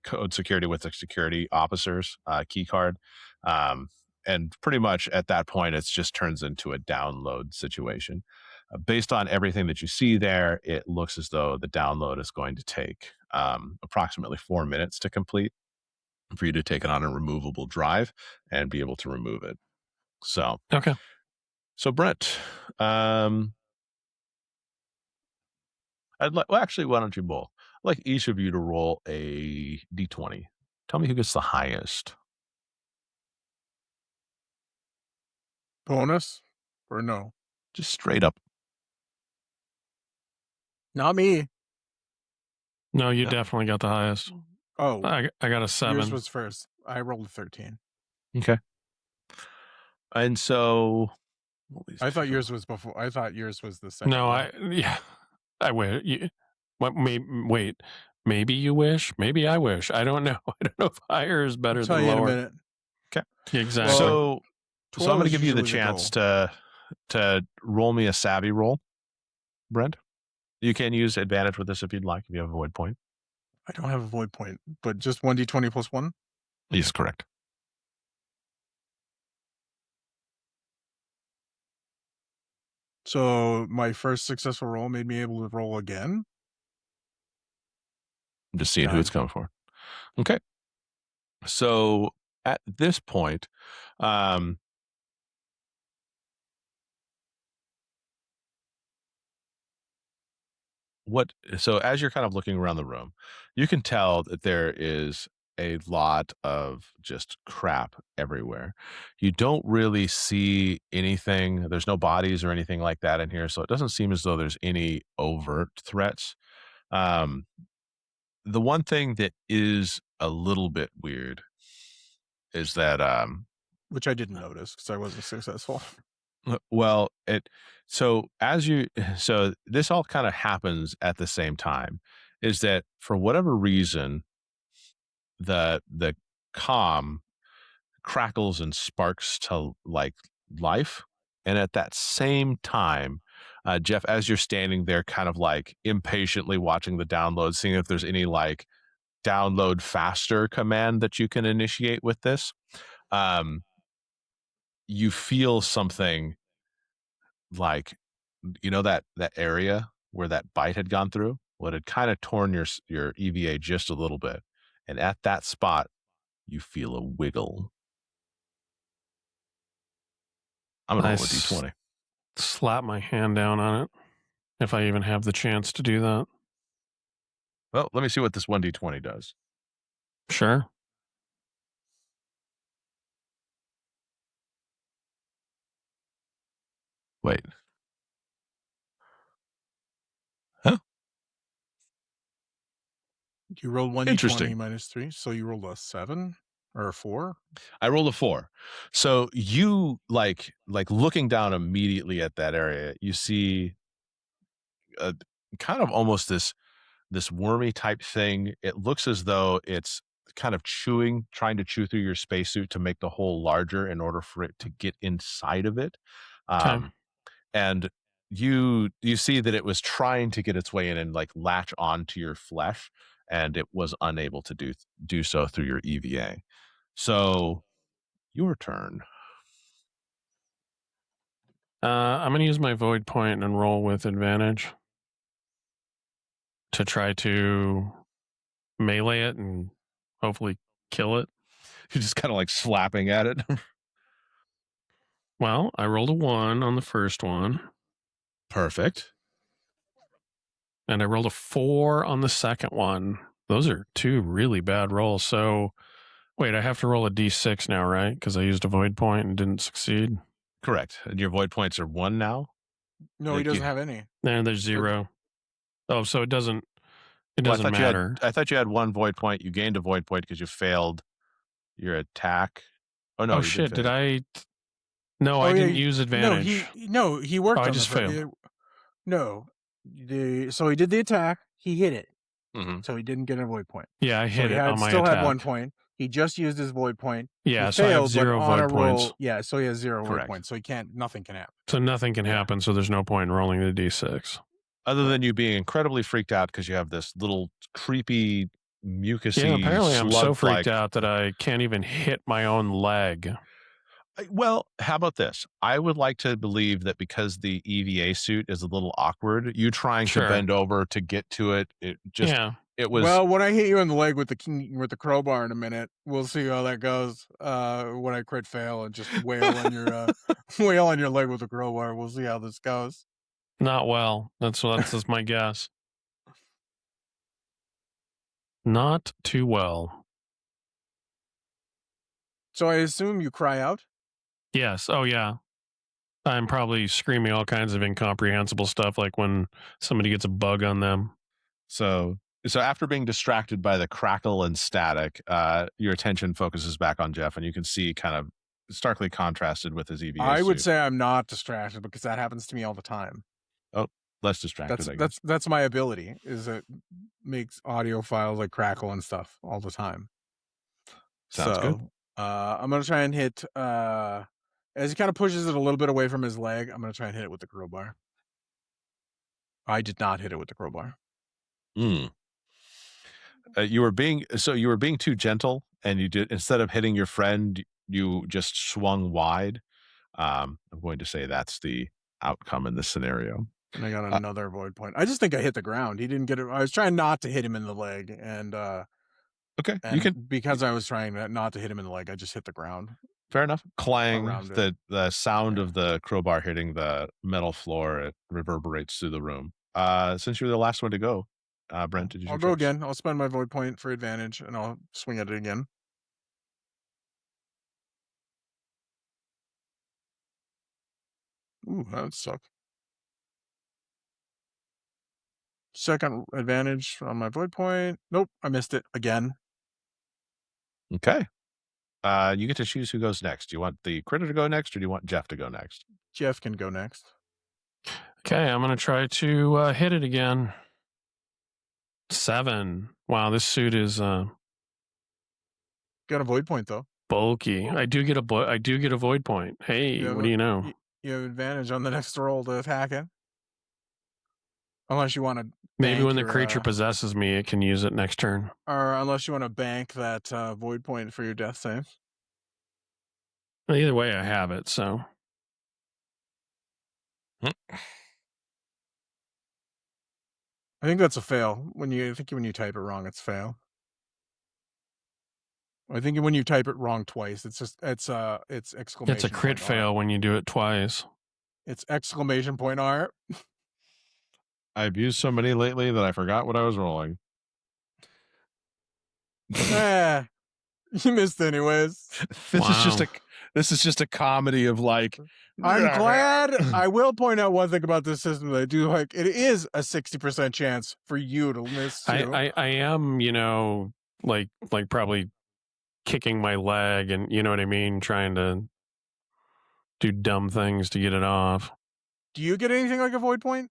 code security with the security officer's keycard. And pretty much at that point, it just turns into a download situation. Based on everything that you see there, it looks as though the download is going to take approximately 4 minutes to complete for you to take it on a removable drive and be able to remove it. So, okay. So Brent, actually, why don't you both? I'd like each of you to roll a d20. Tell me who gets the highest. Bonus or no? Just straight up. Not me. No, you definitely got the highest. Oh, I got a 7. Yours was first. I rolled a 13. Okay. And so, I thought yours was before. I thought yours was the second. No, I wish. Wait. Maybe you wish. Maybe I wish. I don't know. I don't know if higher is better than lower. In a minute. Okay. Exactly. So I'm going to give you the chance to roll me a savvy roll, Brent. You can use advantage with this if you'd like, if you have a void point. I don't have a void point, but just 1d20 plus 1? Yes, correct. So my first successful roll made me able to roll again? I'm just seeing who it's coming for. Okay. So at this point, so as you're kind of looking around the room, you can tell that there is a lot of just crap everywhere. You don't really see anything. There's no bodies or anything like that in here. So it doesn't seem as though there's any overt threats. The one thing that is a little bit weird is that, which I didn't notice because I wasn't successful. Well, so this all kind of happens at the same time, is that for whatever reason, the comm crackles and sparks to like life. And at that same time, Jeff, as you're standing there kind of like impatiently watching the download, seeing if there's any like download faster command that you can initiate with this, you feel something like, that area where that bite had gone through, what had kind of torn your EVA just a little bit. And at that spot, you feel a wiggle. I'm going to roll a D20. Slap my hand down on it, if I even have the chance to do that. Well, let me see what this 1D20 does. Sure. Wait. Huh? You rolled 1D20 minus 3, so you rolled a 7 or a 4? I rolled a 4. So you like looking down immediately at that area, you see kind of almost this wormy type thing. It looks as though it's kind of trying to chew through your spacesuit to make the hole larger in order for it to get inside of it. And you see that it was trying to get its way in and like latch onto your flesh, and it was unable to do so through your EVA. So your turn. I'm going to use my void point and roll with advantage to try to melee it and hopefully kill it. You're just kind of like slapping at it. Well, I rolled a 1 on the first one. Perfect. And I rolled a 4 on the second one. Those are 2 really bad rolls. So, wait, I have to roll a D6 now, right? Because I used a void point and didn't succeed. Correct. And your void points are 1 now? No, he doesn't have any. And there's 0. Oh, so it doesn't matter. I thought you had 1 void point. You gained a void point because you failed your attack. Oh, no. Oh, shit. Did I? No, I didn't use advantage. He worked on I just failed. So he did the attack. He hit it. Mm-hmm. So he didn't get a void point. Yeah, I hit it on my attack. Still had 1 point. He just used his void point. Yeah, he so failed, I have 0 void points. Yeah, so he has 0 void points. So nothing can happen. So nothing can happen. So there's no point in rolling the D6. Other than you being incredibly freaked out because you have this little creepy, mucusy. Yeah, apparently I'm so freaked out that I can't even hit my own leg. Well, how about this? I would like to believe that because the EVA suit is a little awkward, you trying to bend over to get to it, it was. Well, when I hit you in the leg with the crowbar in a minute, we'll see how that goes. When I crit fail and just wail on your leg with the crowbar, we'll see how this goes. Not well. That's my guess. Not too well. So I assume you cry out? Yes. Oh, yeah. I'm probably screaming all kinds of incomprehensible stuff, like when somebody gets a bug on them. So after being distracted by the crackle and static, your attention focuses back on Jeff, and you can see kind of starkly contrasted with his EVA I would suit. say I'm not distracted because that happens to me all the time. Oh, less distracted, I guess. That's my ability, is it makes audio files like crackle and stuff all the time. Sounds good. I'm going to try and hit... as he kind of pushes it a little bit away from his leg, I'm going to try and hit it with the crowbar. I did not hit it with the crowbar. You were being too gentle, and you did, instead of hitting your friend, you just swung wide. I'm going to say that's the outcome in this scenario. And I got another void point. I just think I hit the ground. He didn't get it. I was trying not to hit him in the leg, and okay, because I was trying not to hit him in the leg, I just hit the ground. Fair enough. Clang, the sound of the crowbar hitting the metal floor, it reverberates through the room. Since you're the last one to go, Brent, did you? I'll go again. I'll spend my void point for advantage, and I'll swing at it again. Ooh, that would suck. Second advantage on my void point. Nope, I missed it again. Okay. You get to choose who goes next. Do you want the critter to go next, or do you want Jeff to go next? Jeff can go next. Okay, I'm going to try to hit it again. 7. Wow, this suit is Got a void point though. Bulky. I do get a void point. Hey, what do you know? You have advantage on the next roll to attack it. Unless you want to. Maybe when the creature possesses me, it can use it next turn. Or unless you want to bank that void point for your death save. Either way, I have it, so. I think that's a fail. When you type it wrong, it's fail. I think when you type it wrong twice, it's exclamation. It's a crit fail when you do it twice. It's exclamation point R. I've used so many lately that I forgot what I was rolling. You missed anyways. This is just a comedy of like. I'm glad. I will point out one thing about this system that I do like. It is a 60% chance for you to miss too. I am, like probably kicking my leg and you know what I mean, trying to do dumb things to get it off. Do you get anything like a void point?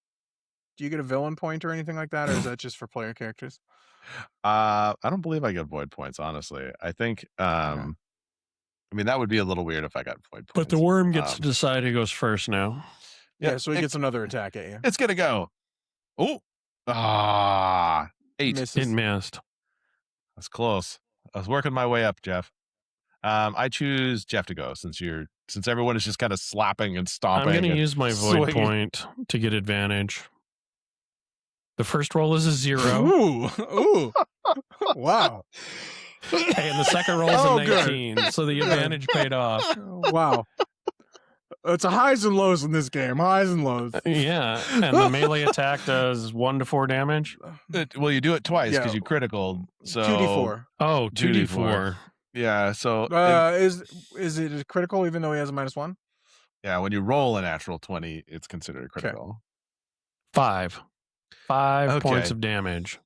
Do you get a villain point or anything like that, or is that just for player characters? I don't believe I get void points, honestly. I think I mean that would be a little weird if I got void points. But the worm gets to decide who goes first now. Yeah, so he gets another attack at you. It's gonna go. Oh, 8. Misses. It missed. That's close. I was working my way up, Jeff. I choose Jeff to go since everyone is just kind of slapping and stomping. I'm going to use my void point to get advantage. The first roll is a 0. Ooh. Wow. Hey, and the second roll is a 19, so the advantage paid off. Wow. It's a highs and lows in this game. Highs and lows. Yeah, and the melee attack does 1 to 4 damage. Well, you do it twice because you critical. So 2d4. Oh, 2d4. Yeah. So is it critical even though he has a -1? Yeah. When you roll a natural 20, it's considered critical. 5 points of damage.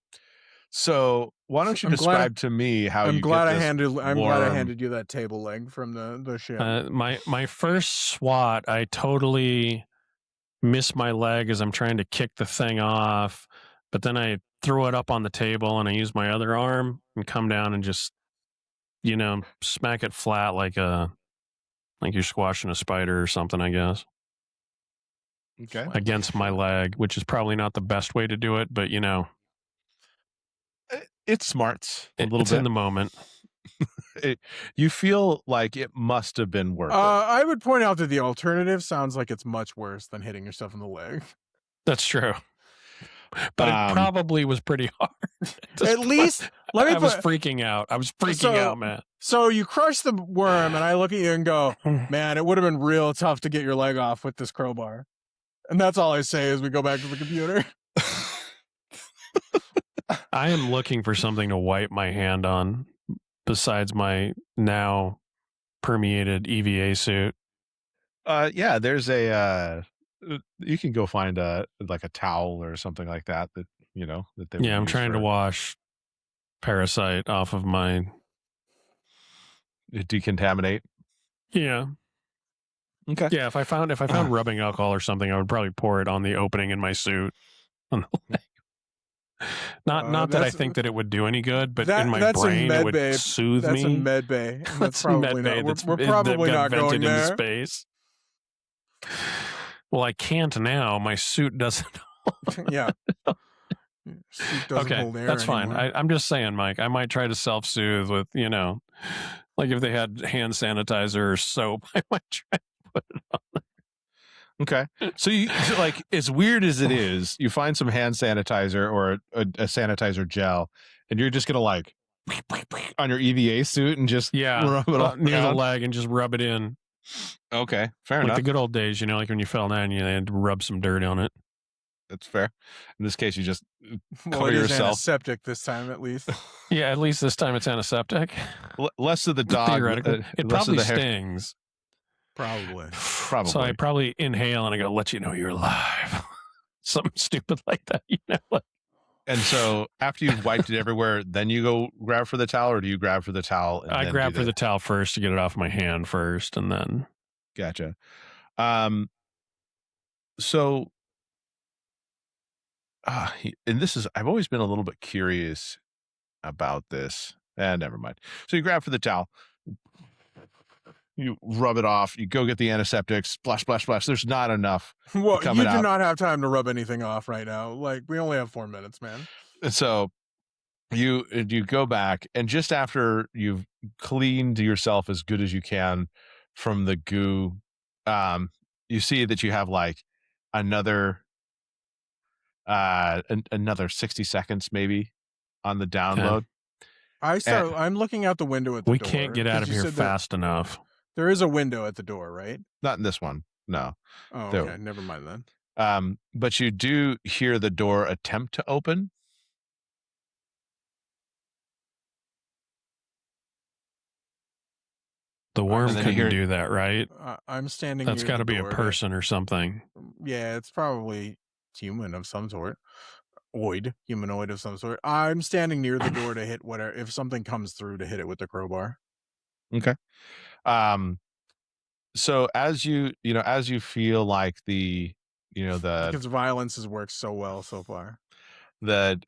So why don't you describe to me how I'm you glad get I this handed you that table leg from the ship. My first swat, I totally miss my leg as I'm trying to kick the thing off, but then I throw it up on the table and I use my other arm and come down and just smack it flat like you're squashing a spider or something, I guess. Okay. Against my leg, which is probably not the best way to do it, but it smarts a little bit in the moment. You feel like it must have been worth it. I would point out that the alternative sounds like it's much worse than hitting yourself in the leg. That's true. But it probably was pretty hard. At least, I was freaking out. I was freaking out, man. So you crush the worm, and I look at you and go, man, it would have been real tough to get your leg off with this crowbar. And that's all I say as we go back to the computer. I am looking for something to wipe my hand on besides my now permeated EVA suit. Yeah, there's you can go find a towel or something like that that they I'm trying to wash Parasite off of my decontaminate. Yeah. Okay. Yeah, if I found rubbing alcohol or something, I would probably pour it on the opening in my suit. On the leg. Not that I think that it would do any good, but in my brain it would soothe me. That's in med bay. That's probably not. We're probably not going there. Into space. Well, I can't now. My suit doesn't. Yeah. Suit doesn't hold air that's anymore. fine. I'm just saying, Mike. I might try to self-soothe with, like if they had hand sanitizer or soap, I might try to put it on there. Okay. So as weird as it is, you find some hand sanitizer or a sanitizer gel, and you're just going to on your EVA suit and just rub it all near the leg and just rub it in. Okay. Fair enough. Like the good old days, like when you fell down, you had to rub some dirt on it. That's fair. In this case, you just cover yourself. Antiseptic this time, at least. Yeah, at least this time it's antiseptic. Less of the dog. Theoretically. It probably stings. Probably. So I probably inhale and I go, let you know you're alive. Something stupid like that, And so after you've wiped it everywhere, then you go grab for the towel, or do you grab for the towel? And I grab for the towel first to get it off my hand first, and then. Gotcha. So, and this is, I've always been a little bit curious about this. never mind. So you grab for the towel. You rub it off. You go get the antiseptic. Splash, splash, splash. There's not enough. Well, you do out. not have time to rub anything off right now. Like, we only have 4 minutes, man. And so you go back, and just after you've cleaned yourself as good as you can from the goo, you see that you have like another 60 seconds maybe on the download. I'm looking out the window at the door. We can't get out of here fast enough. There is a window at the door, right? Not in this one. No. Oh, okay. Never mind then. But you do hear the door attempt to open. The worm couldn't do that, right? I'm standing. That's got to be a person or something. Yeah, it's probably human of some sort. Humanoid of some sort. I'm standing near the door to hit whatever, if something comes through, to hit it with the crowbar. Okay. So as you feel like because violence has worked so well so far. That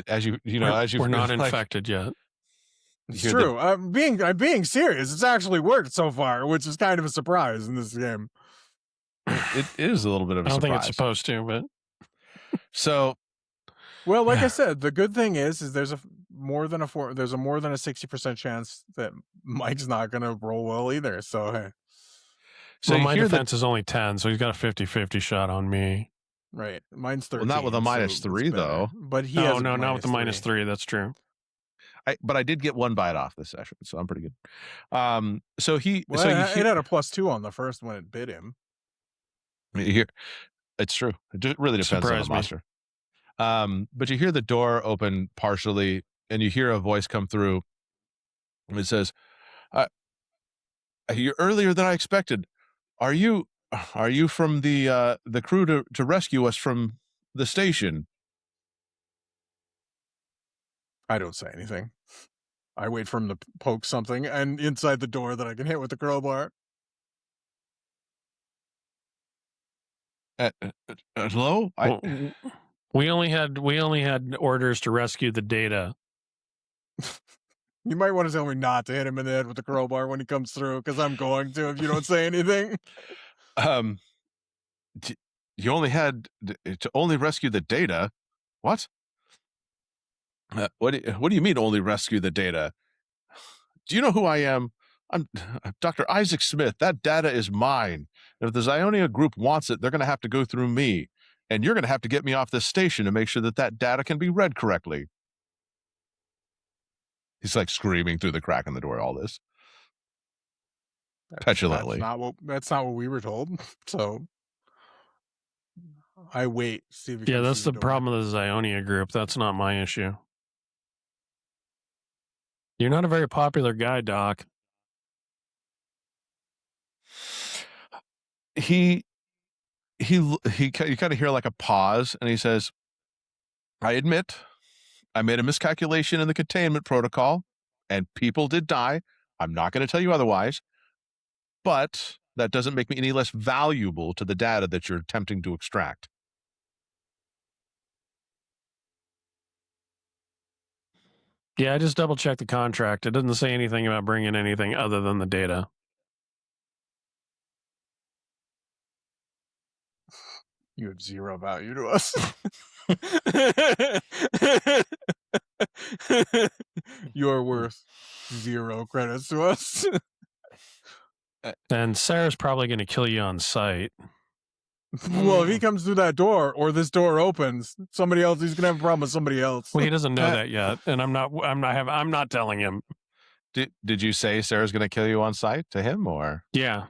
as you we're not infected yet. It's true. I'm being serious. It's actually worked so far, which is kind of a surprise in this game. It is a little bit of a surprise. I don't think it's supposed to, but so. Well, like I said, the good thing is there's a more than a 60% chance that Mike's not going to roll well either. So hey. So my defense is only 10, so he's got a 50-50 shot on me. Right. Mine's 13. Well, not with a -3 though. But he not with the -3. That's true. But I did get one bite off this session, so I'm pretty good. It had a +2 on the first when it bit him. It's true. It really depends on the monster. But you hear the door open partially, and you hear a voice come through. And it says, "You're earlier than I expected. Are you from the crew to rescue us from the station?" I don't say anything. I wait for him to poke something and inside the door that I can hit with the crowbar. Hello? We only had orders to rescue the data. You might want to tell me not to hit him in the head with the crowbar when he comes through, because I'm going to if you don't say anything. You only had to rescue the data? What? What do you mean only rescue the data? Do you know who I am? I'm Dr. Isaac Smith. That data is mine. And if the Zionia group wants it, they're going to have to go through me. And you're going to have to get me off this station to make sure that data can be read correctly. He's like screaming through the crack in the door, all this. Petulantly. That's not what we were told. So I wait. See if that's the problem with the Zionia group. That's not my issue. You're not a very popular guy, Doc. You kind of hear like a pause, and he says, "I admit I made a miscalculation in the containment protocol, and people did die. I'm not going to tell you otherwise, but that doesn't make me any less valuable to the data that you're attempting to extract." Yeah, I just double-checked the contract. It doesn't say anything about bringing anything other than the data. You have zero value to us. You're worth 0 credits to us. And Sarah's probably going to kill you on sight. Well, if he comes through that door or this door opens, he's going to have a problem with somebody else. Well, he doesn't know that yet, and I'm not telling him. Did you say Sarah's going to kill you on sight to him, or? Yeah.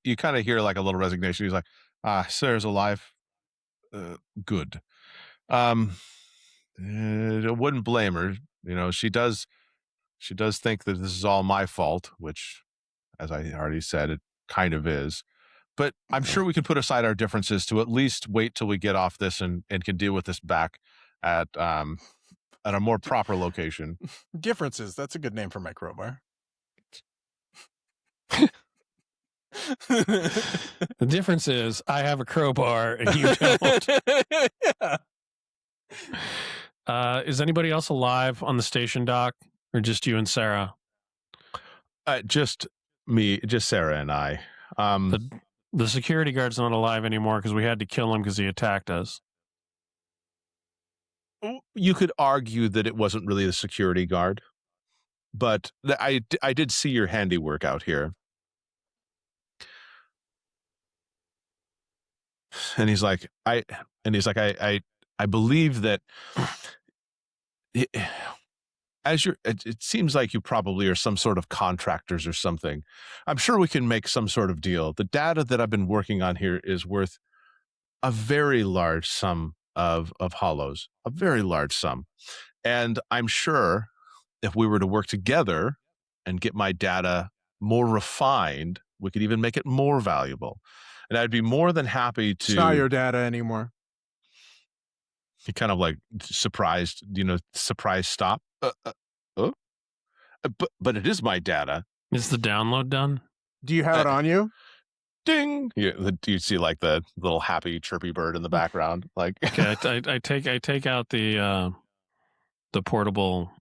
You kind of hear like a little resignation. He's like, Sarah's alive. Good. I wouldn't blame her. She does think that this is all my fault, which, as I already said, it kind of is. But I'm sure we can put aside our differences to at least wait till we get off this and can deal with this back at a more proper location. Differences. That's a good name for my crowbar. The difference is I have a crowbar and you don't. Yeah. Is anybody else alive on the station dock, or just you and Sarah? Just me, just Sarah and I. The security guard's not alive anymore because we had to kill him because he attacked us. You could argue that it wasn't really the security guard, but I did see your handiwork out here. And he's like, I believe that it seems like you probably are some sort of contractors or something. I'm sure we can make some sort of deal. The data that I've been working on here is worth a very large sum of hollows, a very large sum. And I'm sure if we were to work together and get my data more refined, we could even make it more valuable. And I'd be more than happy to. It's not your data anymore. He kind of like surprised stop. But it is my data. Is the download done? Do you have it on you? Ding! You see like the little happy chirpy bird in the background. Like, okay, I take out the portable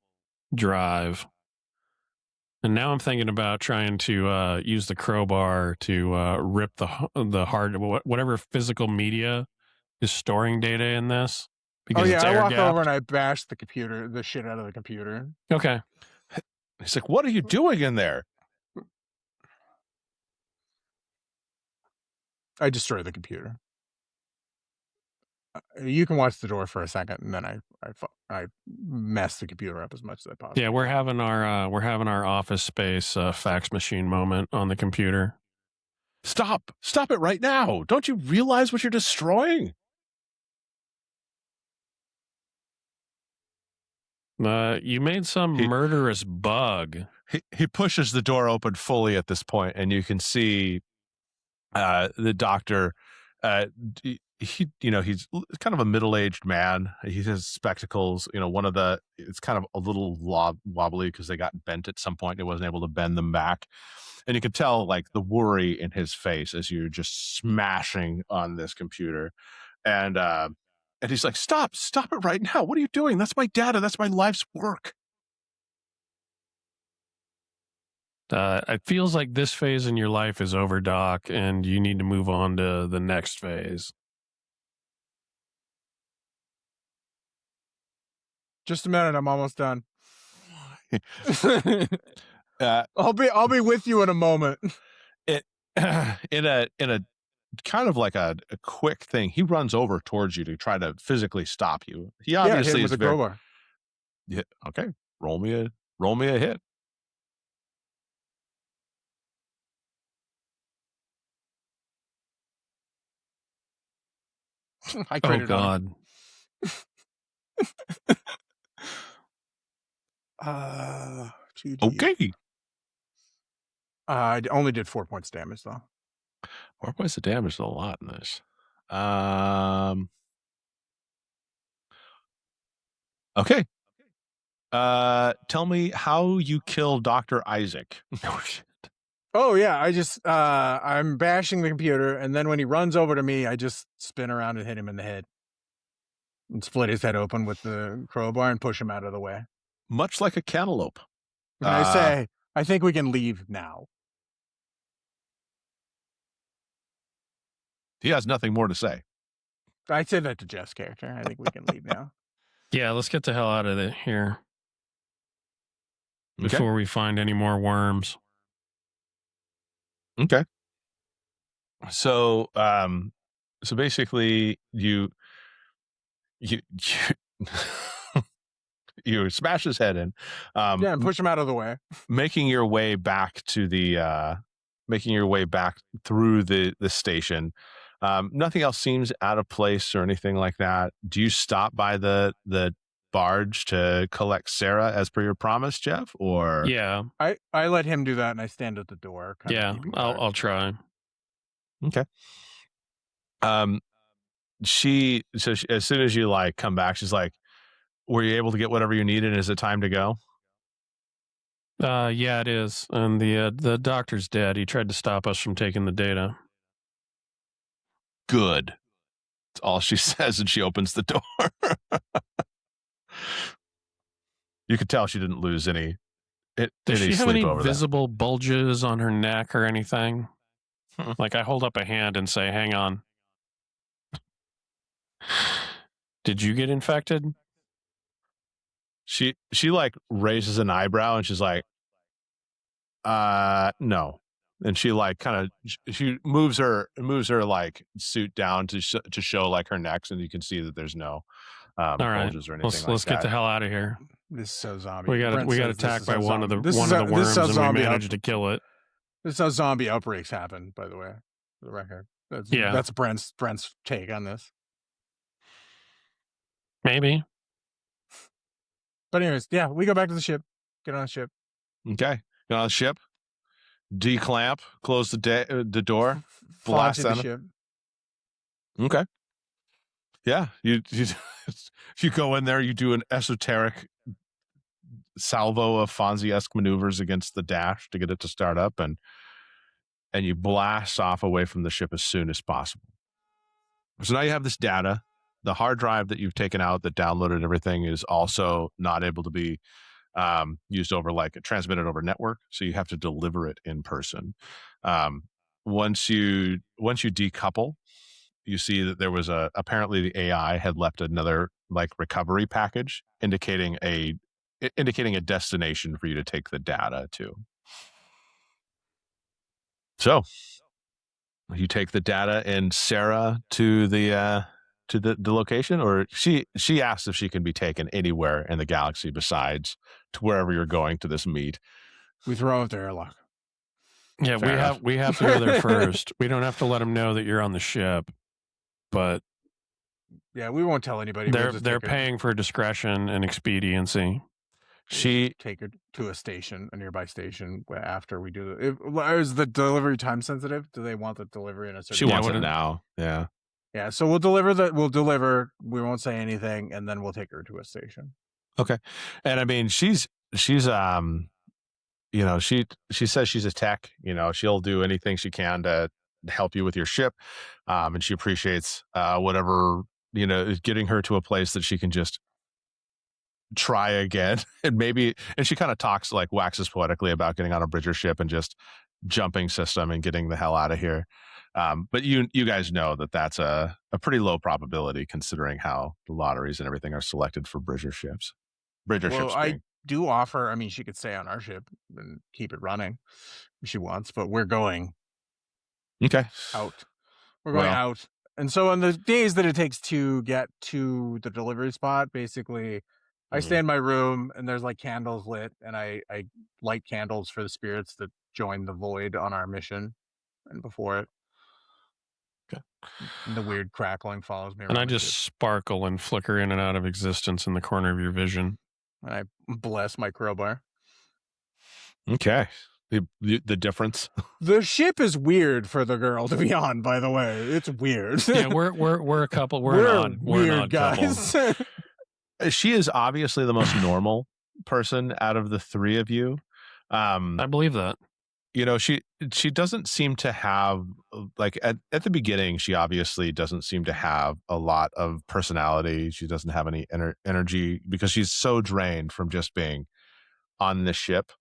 drive, and now I'm thinking about trying to use the crowbar to rip the hard whatever physical media is storing data in this. Because I walk over and I bash the shit out of the computer. Okay. He's like, "What are you doing in there?" I destroy the computer. You can watch the door for a second, and then I mess the computer up as much as I possibly. Yeah, we're having our office space fax machine moment on the computer. Stop it right now! Don't you realize what you're destroying? You made some murderous bug. He pushes the door open fully at this point, and you can see the doctor. He's kind of a middle-aged man. He has spectacles. It's kind of a little wobbly because they got bent at some point. He wasn't able to bend them back, and you could tell like the worry in his face as you're just smashing on this computer, and he's like, stop it right now. What are you doing? That's my data. That's my life's work. It feels like this phase in your life is over, Doc, and you need to move on to the next phase. Just a minute, I'm almost done. I'll be with you in a moment. In a kind of like a quick thing, he runs over towards you to try to physically stop you. He obviously is a crowbar. Yeah. Okay. Roll me a hit. I critted God. On 2D. Okay. I only did 4 points damage though. 4 points of damage is a lot in this. Okay. Tell me how you kill Dr. Isaac. Oh shit. Oh yeah, I just I'm bashing the computer, and then when he runs over to me, I just spin around and hit him in the head. And split his head open with the crowbar and push him out of the way. Much like a cantaloupe. And I say, I think we can leave now. He has nothing more to say. I'd say that to Jeff's character. I think we can leave now. Yeah, let's get the hell out of here. Before we find any more worms. Okay. So basically you you smash his head in. And push him out of the way. Making your way back through the station. Nothing else seems out of place or anything like that. Do you stop by the barge to collect Sarah as per your promise, Jeff? Or yeah, I let him do that, and I stand at the door. I'll try. Okay. As soon as you come back, she's like, "Were you able to get whatever you needed? Is it time to go?" Yeah, it is. And the doctor's dead. He tried to stop us from taking the data. Good. That's all she says, and she opens the door. You could tell she didn't lose any. Does she have sleep any over visible bulges on her neck or anything? Like I hold up a hand and say, "Hang on." Did you get infected? She like raises an eyebrow and she's like, no. And she like kind of she moves her like suit down to show like her neck, and you can see that there's no bulges or anything. Let's get the hell out of here. This is so zombie. We got attacked by one of the worms, and we managed to kill it. This is how zombie outbreaks happen, by the way. For the record, that's Brent's take on this. Maybe. But anyways, yeah, we go back to the ship. Get on the ship. Okay, get on the ship. Declamp. Close the door. Blast the ship. Okay. Yeah, you go in there. You do an esoteric salvo of Fonzie-esque maneuvers against the dash to get it to start up, and you blast off away from the ship as soon as possible. So now you have this data. The hard drive that you've taken out that downloaded everything is also not able to be used over transmitted over network. So you have to deliver it in person. Once you decouple, you see that there was apparently the AI had left another recovery package indicating a destination for you to take the data to. So you take the data and Sarah to the location, or she asks if she can be taken anywhere in the galaxy besides to wherever you're going to this meet. We throw out the airlock. Yeah, we have to go there first. We don't have to let them know that you're on the ship, but yeah, we won't tell anybody. They're paying for discretion and expediency. She take her to a nearby station after we do it. Is the delivery time sensitive? Do they want the delivery in a certain? She wants it now. Yeah. Yeah. So we'll deliver. We won't say anything, and then we'll take her to a station. Okay. And I mean, she's she says she's a tech. She'll do anything she can to help you with your ship, and she appreciates whatever is getting her to a place that she can just try again. And she kind of talks waxes poetically about getting on a bridger ship and just jumping system and getting the hell out of here. But you guys know that that's a pretty low probability considering how the lotteries and everything are selected for bridger ships. I do offer. I mean, she could stay on our ship and keep it running if she wants, but we're going. Okay. Out. We're going out. And so on the days that it takes to get to the delivery spot, basically, I stay in my room and there's candles lit, and I light candles for the spirits that join the void on our mission and before it. Okay. And the weird crackling follows me around. And I just sparkle and flicker in and out of existence in the corner of your vision. And I bless my crowbar. Okay. The difference. The ship is weird for the girl to be on, by the way. It's weird. Yeah, we're a couple. We're an odd guys. Couple. She is obviously the most normal person out of the three of you. I believe that. She doesn't seem to have at the beginning. She obviously doesn't seem to have a lot of personality. She doesn't have any energy because she's so drained from just being on the ship.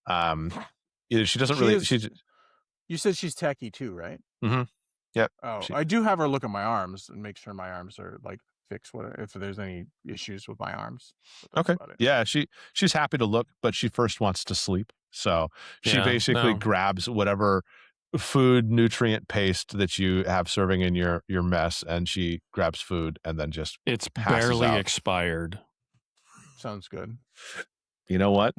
She doesn't really. You said she's techie too, right? Mm-hmm. Yep. Oh, I do have her look at my arms and make sure my arms are fixed. If there's any issues with my arms. Okay. Yeah, she's happy to look, but she first wants to sleep. So she basically grabs whatever food nutrient paste that you have serving in your mess, and she grabs food and then just it's barely expired. Sounds good. You know what?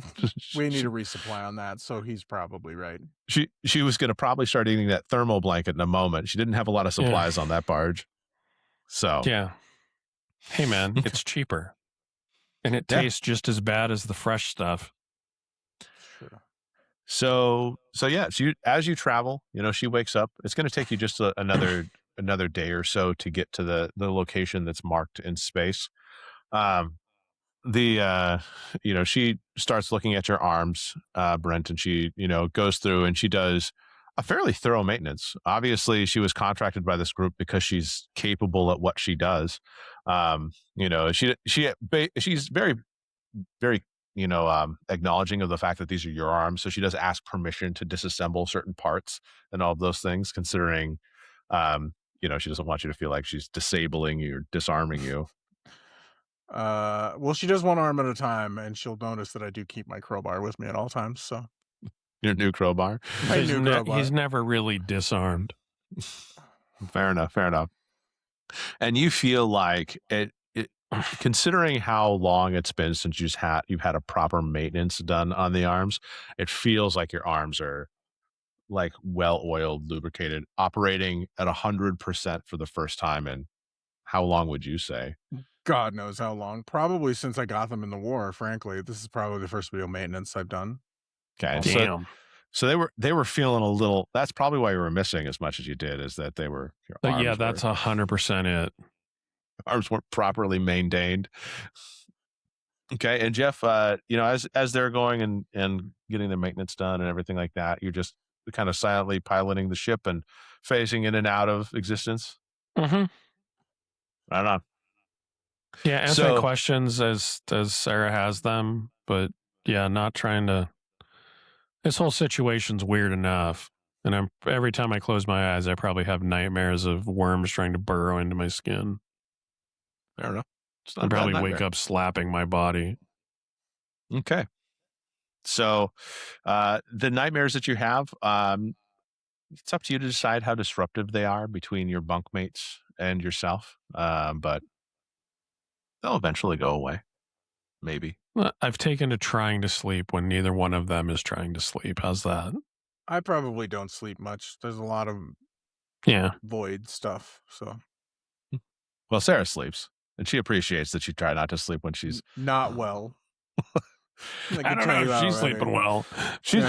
We need a resupply on that, so he's probably right. She was going to probably start eating that thermal blanket in a moment. She didn't have a lot of supplies on that barge. So yeah. Hey man, it's cheaper. And it tastes just as bad as the fresh stuff. Sure. So yeah, as you travel, she wakes up. It's going to take you just another day or so to get to the location that's marked in space. She starts looking at your arms, Brent, and she, goes through and she does a fairly thorough maintenance. Obviously, she was contracted by this group because she's capable at what she does. She's very, very, acknowledging of the fact that these are your arms. So she does ask permission to disassemble certain parts and all of those things, considering, she doesn't want you to feel like she's disabling you or disarming you. Well, she does one arm at a time, and she'll notice that I do keep my crowbar with me at all times. So your new crowbar. He's never really disarmed. Fair enough. And you feel like it considering how long it's been since you've had a proper maintenance done on the arms, it feels like your arms are like well-oiled, lubricated, operating at 100% for the first time. And how long would you say? God knows how long. Probably since I got them in the war. Frankly, this is probably the first real maintenance I've done. Okay, damn. So they were feeling a little. That's probably why you were missing as much as you did. Is that they were? Yeah, that's 100% it. Arms weren't properly maintained. Okay, and Jeff, as they're going and getting the maintenance done and everything like that, you're just kind of silently piloting the ship and phasing in and out of existence. Mm-hmm. Right on. Yeah, answering questions as Sarah has them, but yeah, not trying to. This whole situation's weird enough, and every time I close my eyes, I probably have nightmares of worms trying to burrow into my skin. I don't know. I probably wake up slapping my body. Okay. So the nightmares that you have, it's up to you to decide how disruptive they are between your bunkmates and yourself. But they'll eventually go away. Maybe. Well, I've taken to trying to sleep when neither one of them is trying to sleep. How's that? I probably don't sleep much. There's a lot of void stuff. So, well, Sarah sleeps, and she appreciates that you try not to sleep when she's not well. I don't know if she's sleeping well. She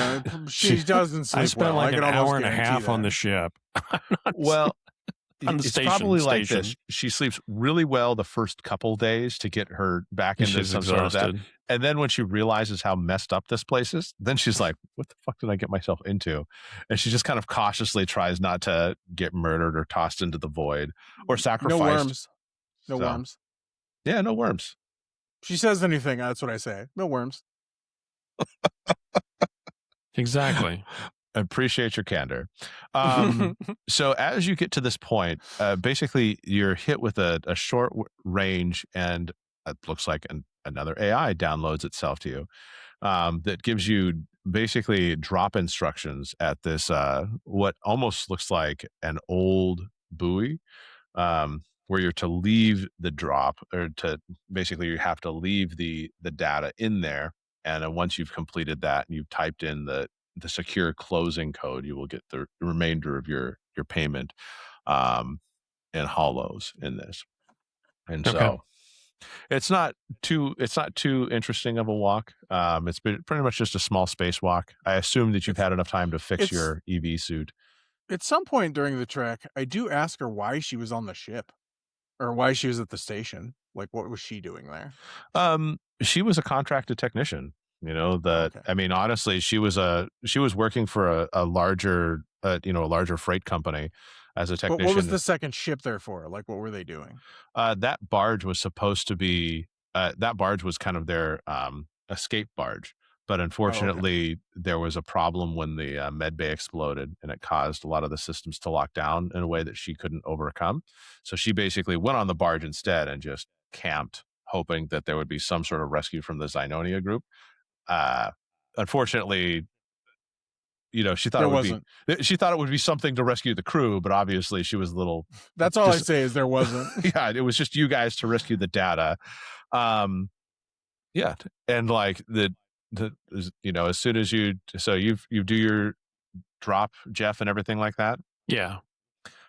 doesn't sleep well. I spent like an hour and a half on the ship. Well, it's probably like this. She sleeps really well the first couple days to get her back into some sort of that. And then when she realizes how messed up this place is, then she's like, what the fuck did I get myself into? And she just kind of cautiously tries not to get murdered or tossed into the void or sacrificed. No worms. No worms. Yeah, no worms. She says anything, that's what I say. No worms. Exactly. I appreciate your candor. So as you get to this point, basically you're hit with a short range, and it looks like another AI downloads itself to you that gives you basically drop instructions at this what almost looks like an old buoy, where you're to leave the drop, or to basically you have to leave the data in there, and then once you've completed that and you've typed in the secure closing code, you will get the remainder of your payment in hollows in this. And so it's not too interesting of a walk. It's been pretty much just a small spacewalk. I assume that you've had enough time to fix your EV suit. At some point during the trek, I do ask her why she was on the ship, or why she was at the station. Like, what was she doing there? She was a contracted technician. I mean, honestly, she was working for a larger freight company as a technician. But what was the second ship there for? Like, what were they doing? That barge was supposed to be, that barge was kind of their escape barge. But unfortunately, there was a problem when the med bay exploded, and it caused a lot of the systems to lock down in a way that she couldn't overcome. So she basically went on the barge instead and just camped, hoping that there would be some sort of rescue from the Xynonia group. Unfortunately, she thought she thought it would be something to rescue the crew, but obviously she was a little. That's all I say is there wasn't. Yeah, it was just you guys to rescue the data. Yeah, and like as soon as you do your drop, Jeff, and everything like that. Yeah.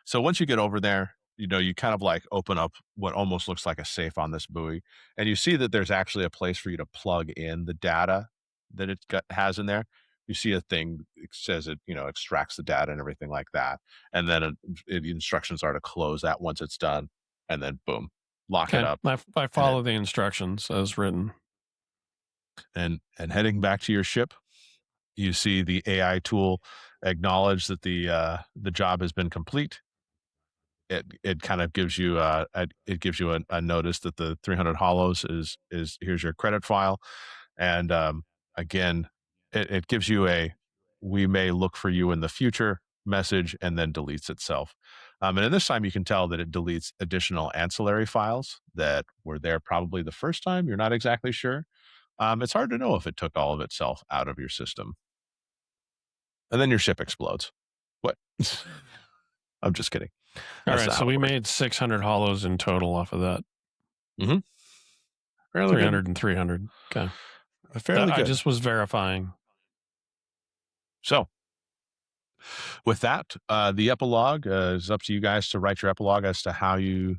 So once you get over there, you kind of like open up what almost looks like a safe on this buoy, and you see that there's actually a place for you to plug in the data that it has in there. You see a thing that says it, extracts the data and everything like that. And then the instructions are to close that once it's done, and then boom, lock it up. I follow the instructions as written. And heading back to your ship, you see the AI tool acknowledge that the job has been complete, it kind of gives you a notice that the 300 hollows is here's your credit file, and again, it gives you a we may look for you in the future message, and then deletes itself. And in this time, you can tell that it deletes additional ancillary files that were there probably the first time. You're not exactly sure. It's hard to know if it took all of itself out of your system. And then your ship explodes. What? I'm just kidding. All right, so we made 600 hollows in total off of that. Mm-hmm. 300 and 300. Okay. Fairly good. I just was verifying. So, with that, the epilogue is up to you guys to write your epilogue as to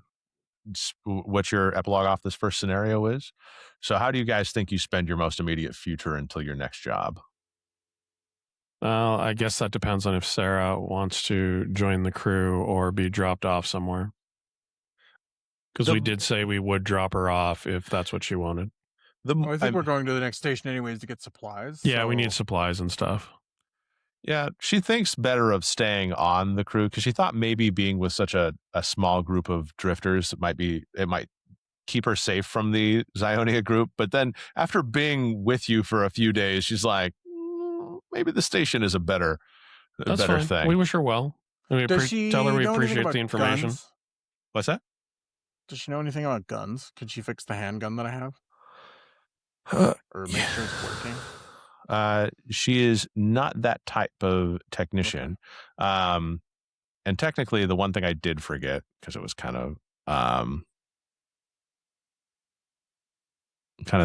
what your epilogue off this first scenario is. So, how do you guys think you spend your most immediate future until your next job? Well, I guess that depends on if Sarah wants to join the crew or be dropped off somewhere. Because we did say we would drop her off if that's what she wanted. I think we're going to the next station anyways to get supplies. Yeah, we need supplies and stuff. Yeah, she thinks better of staying on the crew because she thought maybe being with such a small group of drifters it might keep her safe from the Zionia group. But then after being with you for a few days, she's like, maybe the station is a better thing. We wish her well. Does she tell her we know appreciate the information. Guns? What's that? Does she know anything about guns? Could she fix the handgun that I have? Or make sure it's working? She is not that type of technician. Okay. And technically, the one thing I did forget, because it was kind of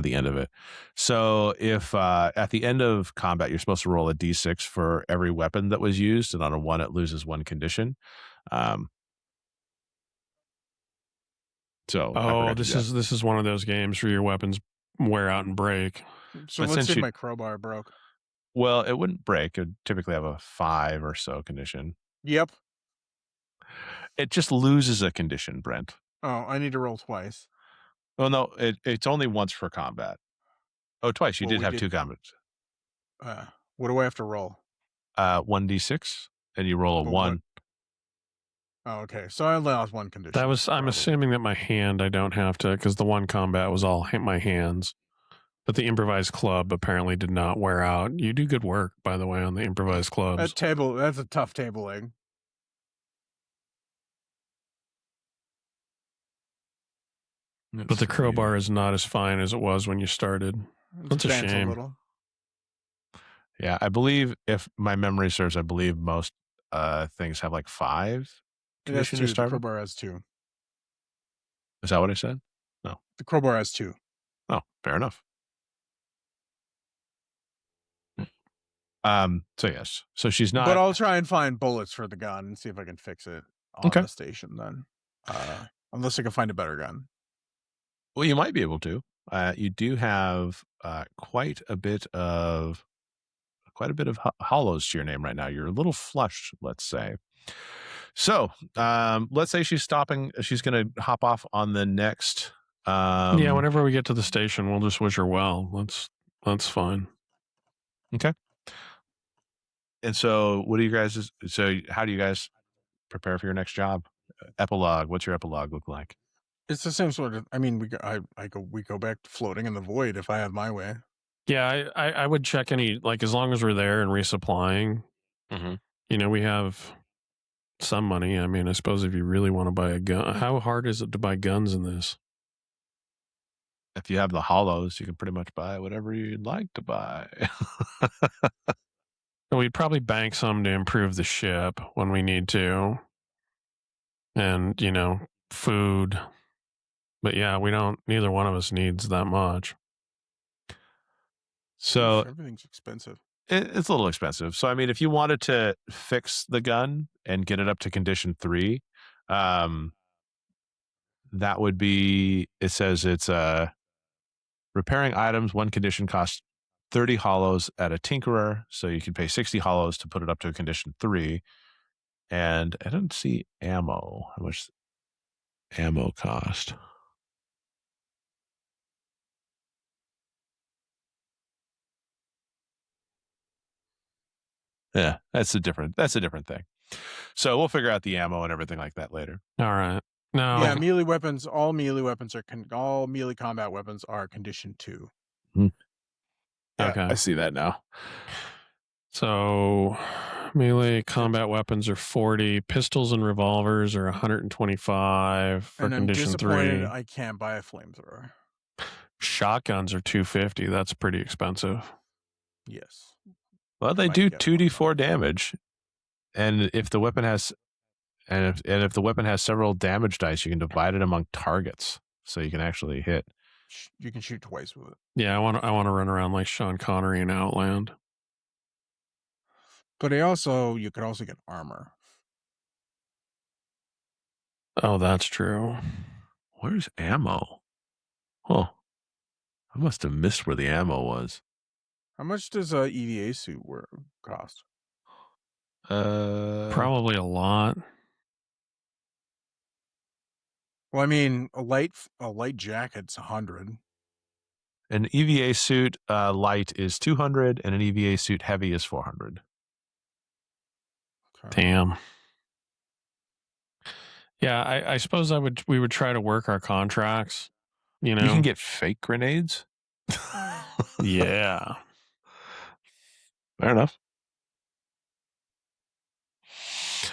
the end of it. So if at the end of combat, you're supposed to roll a d6 for every weapon that was used, and on a 1, it loses 1 condition. This is one of those games where your weapons wear out and break. So let's say my crowbar broke. Well, it wouldn't break. It would typically have a 5 or so condition. Yep. It just loses a condition, Brent. Oh, I need to roll twice. Oh, no, it's only once for combat. Oh, twice. You did have 2 combats. What do I have to roll? 1d6, and you roll a 1. Oh, okay. So I lost 1 condition. I'm assuming that my hand, I don't have to, because the 1 combat was all my hands. But the improvised club apparently did not wear out. You do good work, by the way, on the improvised clubs. That's a tough table leg. But the crowbar is not as fine as it was when you started. That's a shame. Yeah, I believe, if my memory serves, most things have like 5. It has 2. The crowbar has 2. Is that what I said? No. The crowbar has 2. Oh, fair enough. So yes. So she's not. But I'll try and find bullets for the gun and see if I can fix it on the station then. Unless I can find a better gun. Well, you might be able to. You do have quite a bit of hollows to your name right now. You're a little flushed, let's say. So let's say she's stopping. She's going to hop off on the next. Yeah, whenever we get to the station, we'll just wish her well. That's fine. Okay. And so, how do you guys prepare for your next job? Epilogue. What's your epilogue look like? It's the same sort of. I mean, we go back to floating in the void if I have my way. Yeah, I would check any, like, as long as we're there and resupplying. Mm-hmm. We have some money. I mean, I suppose if you really want to buy a gun, how hard is it to buy guns in this? If you have the hollows, you can pretty much buy whatever you'd like to buy. We'd probably bank some to improve the ship when we need to. And, food. But yeah, neither one of us needs that much. So everything's expensive. It's a little expensive. So, I mean, if you wanted to fix the gun and get it up to condition 3, that would be, it says it's repairing items. 1 condition costs 30 hollows at a tinkerer. So you can pay 60 hollows to put it up to a condition 3. And I don't see ammo. How much ammo cost? Yeah, that's a different thing. So we'll figure out the ammo and everything like that later. All right. No. Yeah, melee weapons. All melee weapons are all melee combat weapons are condition 2. Yeah, Okay. I see that now. So melee combat weapons are 40. Pistols and revolvers are 125 for and I'm condition disappointed 3. I can't buy a flamethrower. Shotguns are 250. That's pretty expensive. Yes. Well, they do 2d4 damage, and if the weapon has if the weapon has several damage dice, you can divide it among targets, so you can actually hit. You can shoot twice with it. Yeah, I want to run around like Sean Connery in Outland. But you could also get armor. Oh, that's true. Where's ammo? Oh, I must have missed where the ammo was. How much does a EVA suit cost? Probably a lot. Well, I mean, a light jacket's 100. An EVA suit light is 200, and an EVA suit heavy is 400. Okay. Damn. Yeah, I suppose we would try to work our contracts. You know, you can get fake grenades. Yeah. Fair enough.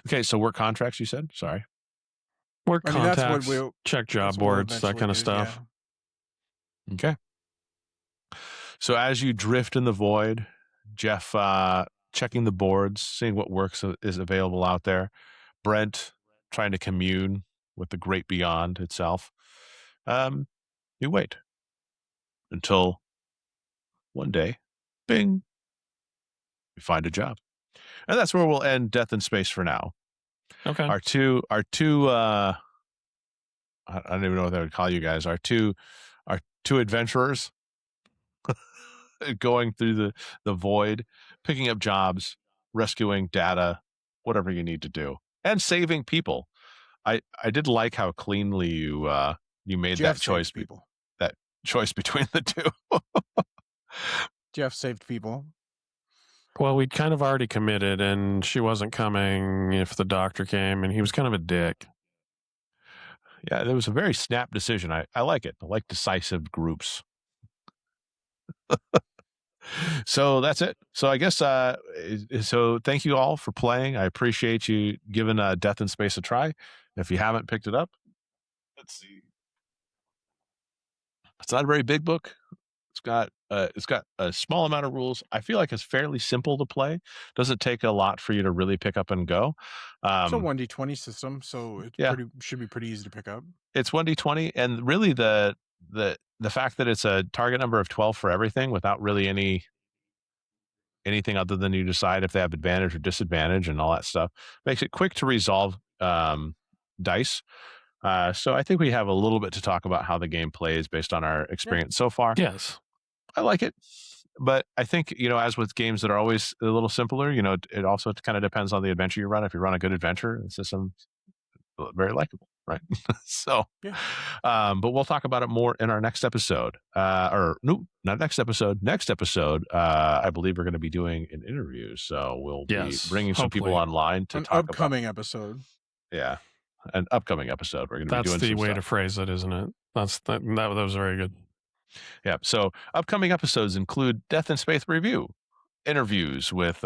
Okay, so work contracts, you said? Sorry. Work contacts, check job boards, that kind of stuff. Yeah. Okay. So as you drift in the void, Jeff checking the boards, seeing what works is available out there. Brent trying to commune with the great beyond itself. You wait until one day, bing, you find a job. And that's where we'll end Death in Space for now. Okay. Our two I don't even know what I would call you guys. Our two adventurers going through the void, picking up jobs, rescuing data, whatever you need to do, and saving people. I did like how cleanly you made Jeff that choice. That choice between the two. Jeff saved people. Well, we'd kind of already committed, and she wasn't coming if the doctor came, and he was kind of a dick. Yeah, there was a very snap decision. I like it. I like decisive groups. So that's it. So I guess so thank you all for playing. I appreciate you giving Death in Space a try. If you haven't picked it up, let's see. It's not a very big book. It's got a small amount of rules. I feel like it's fairly simple to play. Doesn't take a lot for you to really pick up and go. It's a 1d20 system, so should be pretty easy to pick up. It's 1d20, and really the fact that it's a target number of 12 for everything without really anything other than you decide if they have advantage or disadvantage and all that stuff makes it quick to resolve dice. So I think we have a little bit to talk about how the game plays based on our experience so far. Yes. I like it. But I think, as with games that are always a little simpler, it also kind of depends on the adventure you run. If you run a good adventure, the system's very likable, right? So, but we'll talk about it more in our next episode. Not next episode. Next episode, I believe we're going to be doing an interview. So we'll be bringing some people online to talk about an upcoming episode. Yeah, an upcoming episode. We're going to be doing. That's the way to phrase it, isn't it? That was very good. Yeah. So upcoming episodes include Death in Space review, interviews with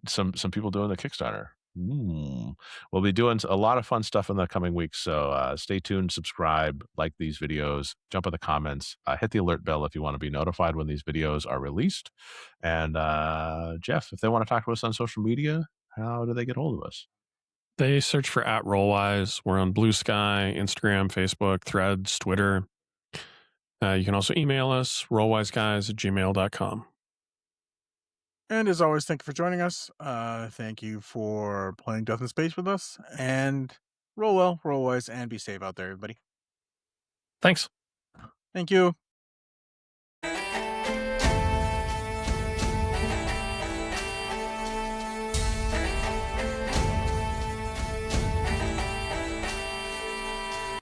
some people doing the Kickstarter. We'll be doing a lot of fun stuff in the coming weeks. So stay tuned, subscribe, like these videos, jump in the comments, hit the alert bell if you want to be notified when these videos are released. And Jeff, if they want to talk to us on social media, how do they get hold of us? They search for @Rollwise. We're on Blue Sky, Instagram, Facebook, Threads, Twitter. You can also email us, rollwiseguys@gmail.com. And as always, thank you for joining us. Thank you for playing Death in Space with us. And roll well, roll wise, and be safe out there, everybody. Thanks. Thank you.